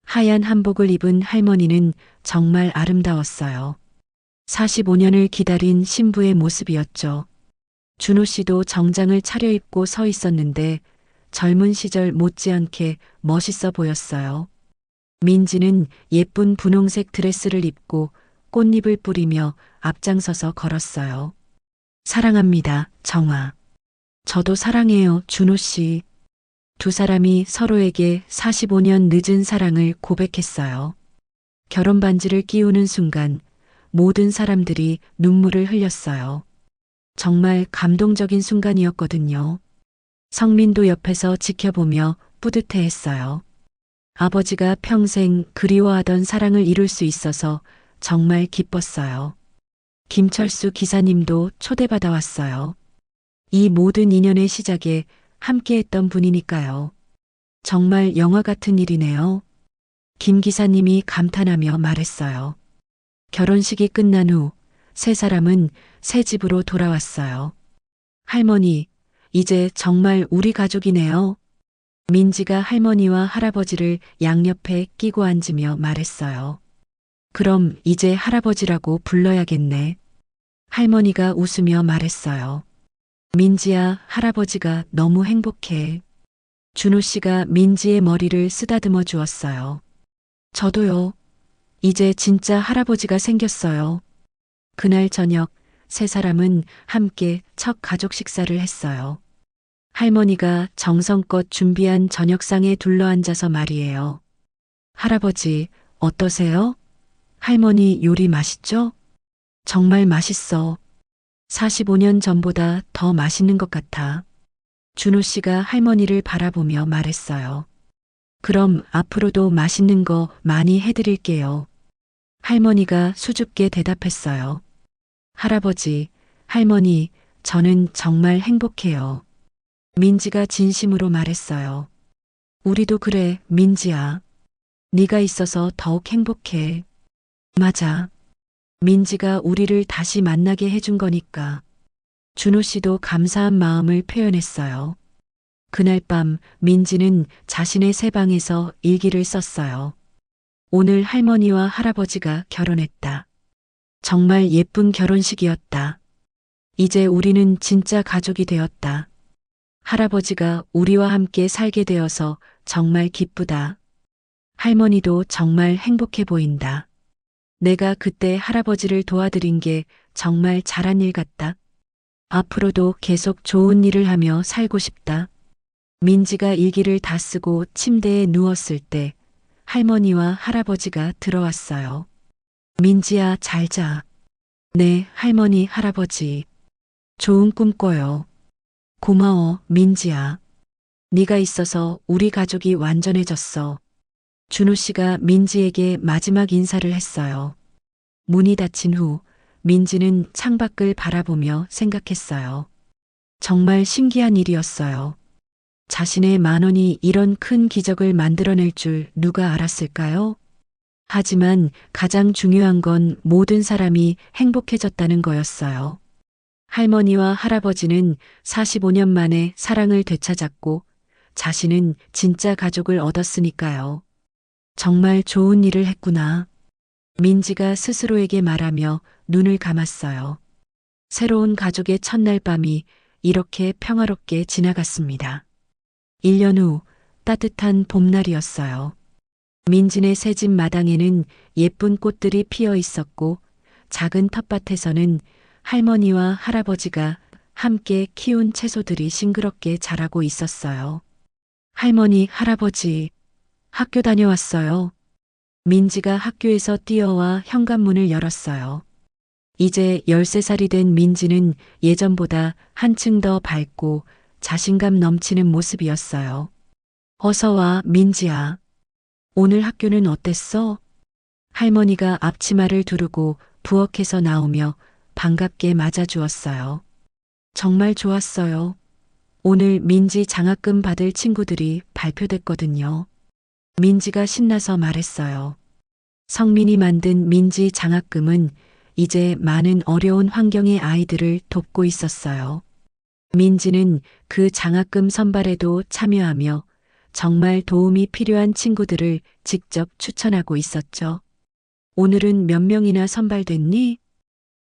[SPEAKER 3] 하얀 한복을 입은 할머니는 정말 아름다웠어요. 45년을 기다린 신부의 모습이었죠. 준호 씨도 정장을 차려입고 서 있었는데 젊은 시절 못지않게 멋있어 보였어요. 민지는 예쁜 분홍색 드레스를 입고 꽃잎을 뿌리며 앞장서서 걸었어요. 사랑합니다, 정화. 저도 사랑해요, 준호 씨. 두 사람이 서로에게 45년 늦은 사랑을 고백했어요. 결혼 반지를 끼우는 순간 모든 사람들이 눈물을 흘렸어요. 정말 감동적인 순간이었거든요. 성민도 옆에서 지켜보며 뿌듯해했어요. 아버지가 평생 그리워하던 사랑을 이룰 수 있어서 정말 기뻤어요. 김철수 기사님도 초대받아 왔어요. 이 모든 인연의 시작에 함께했던 분이니까요. 정말 영화 같은 일이네요. 김 기사님이 감탄하며 말했어요. 결혼식이 끝난 후 세 사람은 새 집으로 돌아왔어요. 할머니, 이제 정말 우리 가족이네요. 민지가 할머니와 할아버지를 양옆에 끼고 앉으며 말했어요. 그럼 이제 할아버지라고 불러야겠네. 할머니가 웃으며 말했어요. 민지야, 할아버지가 너무 행복해. 준호 씨가 민지의 머리를 쓰다듬어 주었어요. 저도요. 이제 진짜 할아버지가 생겼어요. 그날 저녁 세 사람은 함께 첫 가족 식사를 했어요. 할머니가 정성껏 준비한 저녁상에 둘러앉아서 말이에요. 할아버지, 어떠세요? 할머니 요리 맛있죠? 정말 맛있어. 45년 전보다 더 맛있는 것 같아. 준호 씨가 할머니를 바라보며 말했어요. 그럼 앞으로도 맛있는 거 많이 해드릴게요. 할머니가 수줍게 대답했어요. 할아버지, 할머니, 저는 정말 행복해요. 민지가 진심으로 말했어요. 우리도 그래, 민지야. 네가 있어서 더욱 행복해. 맞아. 민지가 우리를 다시 만나게 해준 거니까. 준호 씨도 감사한 마음을 표현했어요. 그날 밤 민지는 자신의 새 방에서 일기를 썼어요. 오늘 할머니와 할아버지가 결혼했다. 정말 예쁜 결혼식이었다. 이제 우리는 진짜 가족이 되었다. 할아버지가 우리와 함께 살게 되어서 정말 기쁘다. 할머니도 정말 행복해 보인다. 내가 그때 할아버지를 도와드린 게 정말 잘한 일 같다. 앞으로도 계속 좋은 일을 하며 살고 싶다. 민지가 일기를 다 쓰고 침대에 누웠을 때 할머니와 할아버지가 들어왔어요. 민지야, 잘 자. 네, 할머니, 할아버지. 좋은 꿈 꿔요. 고마워, 민지야. 네가 있어서 우리 가족이 완전해졌어. 준호 씨가 민지에게 마지막 인사를 했어요. 문이 닫힌 후 민지는 창밖을 바라보며 생각했어요. 정말 신기한 일이었어요. 자신의 10,000원이 이런 큰 기적을 만들어낼 줄 누가 알았을까요? 하지만 가장 중요한 건 모든 사람이 행복해졌다는 거였어요. 할머니와 할아버지는 45년 만에 사랑을 되찾았고 자신은 진짜 가족을 얻었으니까요. 정말 좋은 일을 했구나. 민지가 스스로에게 말하며 눈을 감았어요. 새로운 가족의 첫날 밤이 이렇게 평화롭게 지나갔습니다. 1년 후 따뜻한 봄날이었어요. 민지네 새집 마당에는 예쁜 꽃들이 피어 있었고 작은 텃밭에서는 할머니와 할아버지가 함께 키운 채소들이 싱그럽게 자라고 있었어요. 할머니, 할아버지, 학교 다녀왔어요. 민지가 학교에서 뛰어와 현관문을 열었어요. 이제 13살이 된 민지는 예전보다 한층 더 밝고 자신감 넘치는 모습이었어요. 어서 와, 민지야. 오늘 학교는 어땠어? 할머니가 앞치마를 두르고 부엌에서 나오며 반갑게 맞아주었어요. 정말 좋았어요. 오늘 민지 장학금 받을 친구들이 발표됐거든요. 민지가 신나서 말했어요. 성민이 만든 민지 장학금은 이제 많은 어려운 환경의 아이들을 돕고 있었어요. 민지는 그 장학금 선발에도 참여하며 정말 도움이 필요한 친구들을 직접 추천하고 있었죠. 오늘은 몇 명이나 선발됐니?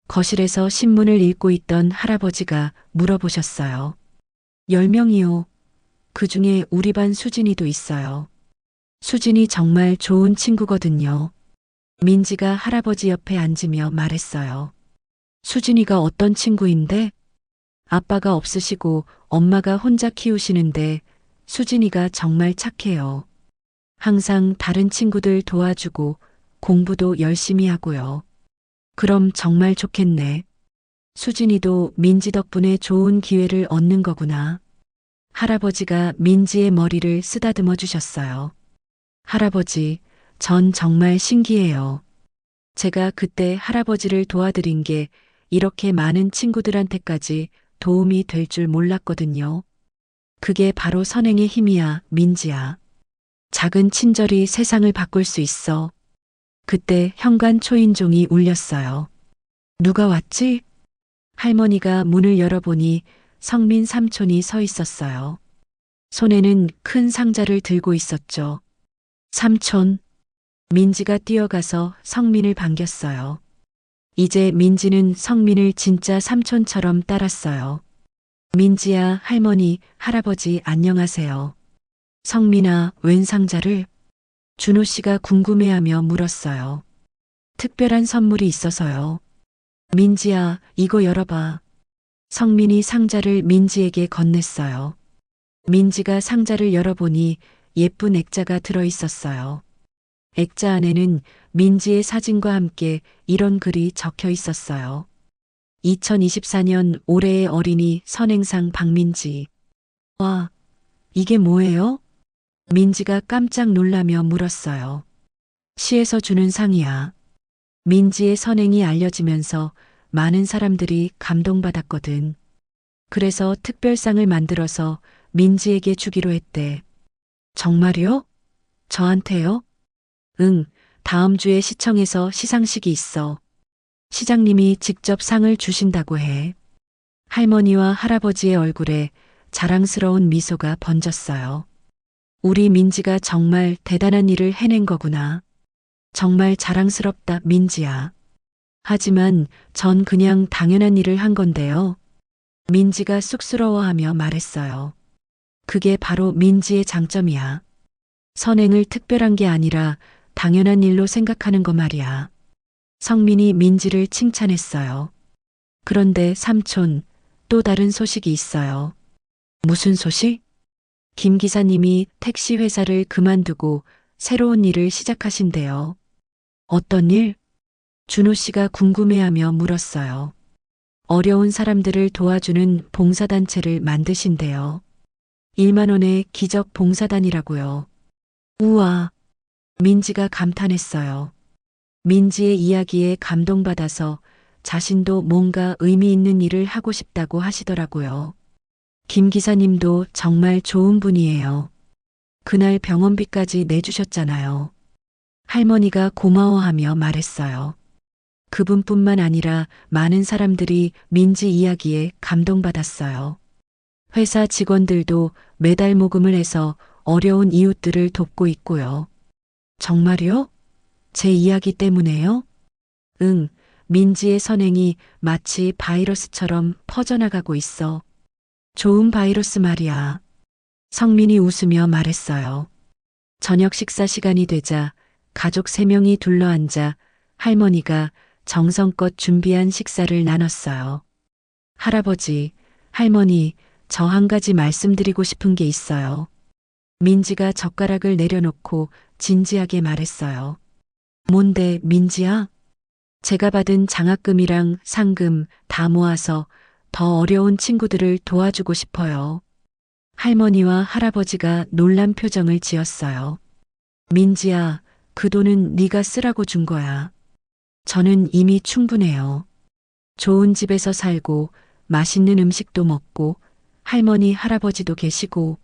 [SPEAKER 3] 거실에서 신문을 읽고 있던 할아버지가 물어보셨어요. 10명이요. 그 중에 우리 반 수진이도 있어요. 수진이 정말 좋은 친구거든요. 민지가 할아버지 옆에 앉으며 말했어요. 수진이가 어떤 친구인데? 아빠가 없으시고 엄마가 혼자 키우시는데 수진이가 정말 착해요. 항상 다른 친구들 도와주고 공부도 열심히 하고요. 그럼 정말 좋겠네. 수진이도 민지 덕분에 좋은 기회를 얻는 거구나. 할아버지가 민지의 머리를 쓰다듬어 주셨어요. 할아버지, 전 정말 신기해요. 제가 그때 할아버지를 도와드린 게 이렇게 많은 친구들한테까지 도움이 될 줄 몰랐거든요. 그게 바로 선행의 힘이야, 민지야. 작은 친절이 세상을 바꿀 수 있어. 그때 현관 초인종이 울렸어요. 누가 왔지? 할머니가 문을 열어보니 성민 삼촌이 서 있었어요. 손에는 큰 상자를 들고 있었죠. 삼촌. 민지가 뛰어가서 성민을 반겼어요. 이제 민지는 성민을 진짜 삼촌처럼 따랐어요. 민지야, 할머니, 할아버지 안녕하세요. 성민아, 웬 상자를? 준호 씨가 궁금해하며 물었어요. 특별한 선물이 있어서요. 민지야, 이거 열어봐. 성민이 상자를 민지에게 건넸어요. 민지가 상자를 열어보니 예쁜 액자가 들어있었어요. 액자 안에는 민지의 사진과 함께 이런 글이 적혀 있었어요. 2024년 올해의 어린이 선행상 박민지. 와, 이게 뭐예요? 민지가 깜짝 놀라며 물었어요. 시에서 주는 상이야. 민지의 선행이 알려지면서 많은 사람들이 감동받았거든. 그래서 특별상을 만들어서 민지에게 주기로 했대. 정말요? 저한테요? 응, 다음 주에 시청에서 시상식이 있어. 시장님이 직접 상을 주신다고 해. 할머니와 할아버지의 얼굴에 자랑스러운 미소가 번졌어요. 우리 민지가 정말 대단한 일을 해낸 거구나. 정말 자랑스럽다, 민지야. 하지만 전 그냥 당연한 일을 한 건데요. 민지가 쑥스러워하며 말했어요. 그게 바로 민지의 장점이야. 선행을 특별한 게 아니라 당연한 일로 생각하는 거 말이야. 성민이 민지를 칭찬했어요. 그런데 삼촌, 또 다른 소식이 있어요. 무슨 소식? 김 기사님이 택시 회사를 그만두고 새로운 일을 시작하신대요. 어떤 일? 준호 씨가 궁금해하며 물었어요. 어려운 사람들을 도와주는 봉사단체를 만드신대요. 1만 원의 기적 봉사단이라고요. 우와. 민지가 감탄했어요. 민지의 이야기에 감동받아서 자신도 뭔가 의미 있는 일을 하고 싶다고 하시더라고요. 김 기사님도 정말 좋은 분이에요. 그날 병원비까지 내주셨잖아요. 할머니가 고마워하며 말했어요. 그분뿐만 아니라 많은 사람들이 민지 이야기에 감동받았어요. 회사 직원들도 매달 모금을 해서 어려운 이웃들을 돕고 있고요. 정말요? 제 이야기 때문에요? 응, 민지의 선행이 마치 바이러스처럼 퍼져나가고 있어. 좋은 바이러스 말이야. 성민이 웃으며 말했어요. 저녁 식사 시간이 되자 가족 3명이 둘러앉아 할머니가 정성껏 준비한 식사를 나눴어요. 할아버지, 할머니, 저 한 가지 말씀드리고 싶은 게 있어요. 민지가 젓가락을 내려놓고 진지하게 말했어요. 뭔데, 민지야? 제가 받은 장학금이랑 상금 다 모아서 더 어려운 친구들을 도와주고 싶어요. 할머니와 할아버지가 놀란 표정을 지었어요. 민지야, 그 돈은 네가 쓰라고 준 거야. 저는 이미 충분해요. 좋은 집에서 살고 맛있는 음식도 먹고 할머니, 할아버지도 계시고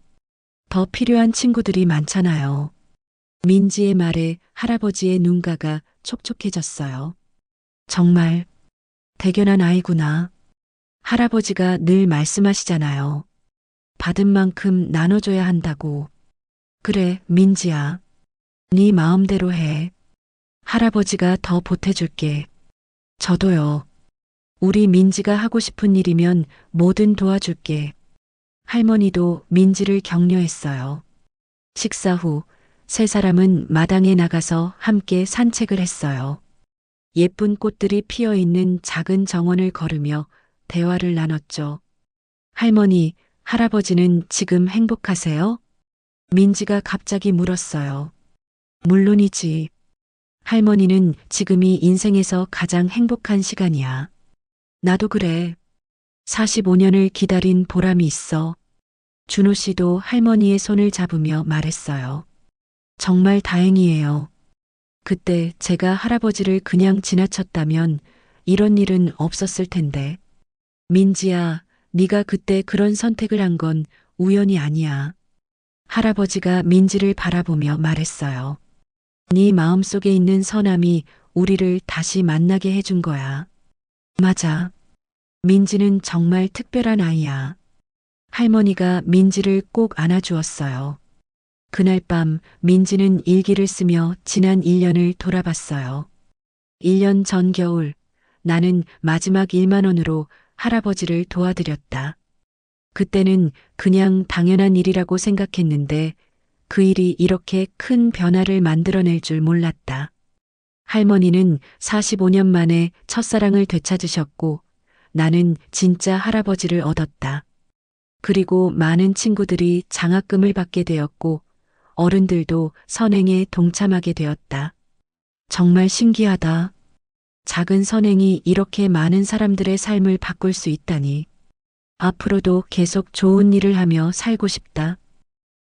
[SPEAKER 3] 더 필요한 친구들이 많잖아요. 민지의 말에 할아버지의 눈가가 촉촉해졌어요. 정말 대견한 아이구나. 할아버지가 늘 말씀하시잖아요. 받은 만큼 나눠줘야 한다고. 그래, 민지야. 네 마음대로 해. 할아버지가 더 보태줄게. 저도요. 우리 민지가 하고 싶은 일이면 뭐든 도와줄게. 할머니도 민지를 격려했어요. 식사 후 3사람은 마당에 나가서 함께 산책을 했어요. 예쁜 꽃들이 피어 있는 작은 정원을 걸으며 대화를 나눴죠. 할머니, 할아버지는 지금 행복하세요? 민지가 갑자기 물었어요. 물론이지. 할머니는 지금이 인생에서 가장 행복한 시간이야. 나도 그래. 45년을 기다린 보람이 있어. 준호 씨도 할머니의 손을 잡으며 말했어요. 정말 다행이에요. 그때 제가 할아버지를 그냥 지나쳤다면 이런 일은 없었을 텐데. 민지야, 네가 그때 그런 선택을 한 건 우연이 아니야. 할아버지가 민지를 바라보며 말했어요. 네 마음속에 있는 선함이 우리를 다시 만나게 해준 거야. 맞아. 민지는 정말 특별한 아이야. 할머니가 민지를 꼭 안아주었어요. 그날 밤 민지는 일기를 쓰며 지난 1년을 돌아봤어요. 1년 전 겨울 나는 마지막 1만 원으로 할아버지를 도와드렸다. 그때는 그냥 당연한 일이라고 생각했는데 그 일이 이렇게 큰 변화를 만들어낼 줄 몰랐다. 할머니는 45년 만에 첫사랑을 되찾으셨고 나는 진짜 할아버지를 얻었다. 그리고 많은 친구들이 장학금을 받게 되었고 어른들도 선행에 동참하게 되었다. 정말 신기하다. 작은 선행이 이렇게 많은 사람들의 삶을 바꿀 수 있다니. 앞으로도 계속 좋은 일을 하며 살고 싶다.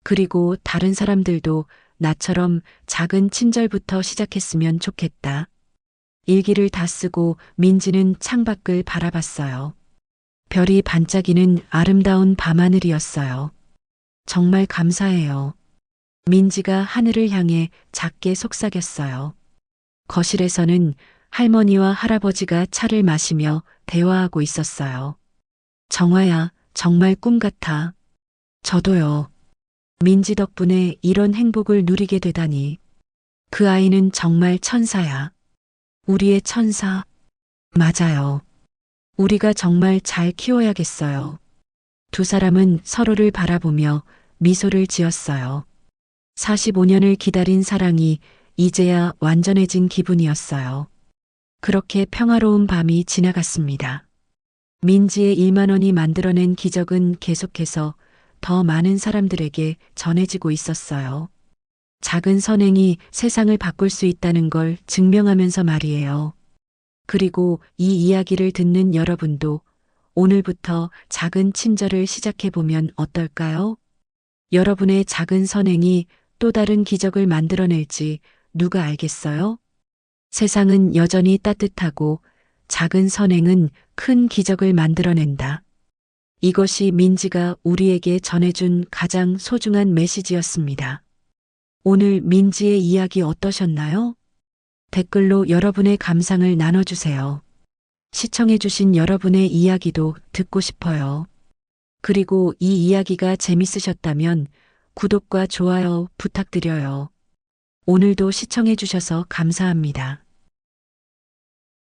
[SPEAKER 3] 그리고 다른 사람들도 나처럼 작은 친절부터 시작했으면 좋겠다. 일기를 다 쓰고 민지는 창밖을 바라봤어요. 별이 반짝이는 아름다운 밤하늘이었어요. 정말 감사해요. 민지가 하늘을 향해 작게 속삭였어요. 거실에서는 할머니와 할아버지가 차를 마시며 대화하고 있었어요. 정화야, 정말 꿈 같아. 저도요. 민지 덕분에 이런 행복을 누리게 되다니. 그 아이는 정말 천사야. 우리의 천사. 맞아요. 우리가 정말 잘 키워야겠어요. 두 사람은 서로를 바라보며 미소를 지었어요. 45년을 기다린 사랑이 이제야 완전해진 기분이었어요. 그렇게 평화로운 밤이 지나갔습니다. 민지의 1만 원이 만들어낸 기적은 계속해서 더 많은 사람들에게 전해지고 있었어요. 작은 선행이 세상을 바꿀 수 있다는 걸 증명하면서 말이에요. 그리고 이 이야기를 듣는 여러분도 오늘부터 작은 친절을 시작해보면 어떨까요? 여러분의 작은 선행이 또 다른 기적을 만들어낼지 누가 알겠어요? 세상은 여전히 따뜻하고 작은 선행은 큰 기적을 만들어낸다. 이것이 민지가 우리에게 전해준 가장 소중한 메시지였습니다. 오늘 민지의 이야기 어떠셨나요? 댓글로 여러분의 감상을 나눠주세요. 시청해주신 여러분의 이야기도 듣고 싶어요. 그리고 이 이야기가 재밌으셨다면 구독과 좋아요 부탁드려요. 오늘도 시청해주셔서 감사합니다.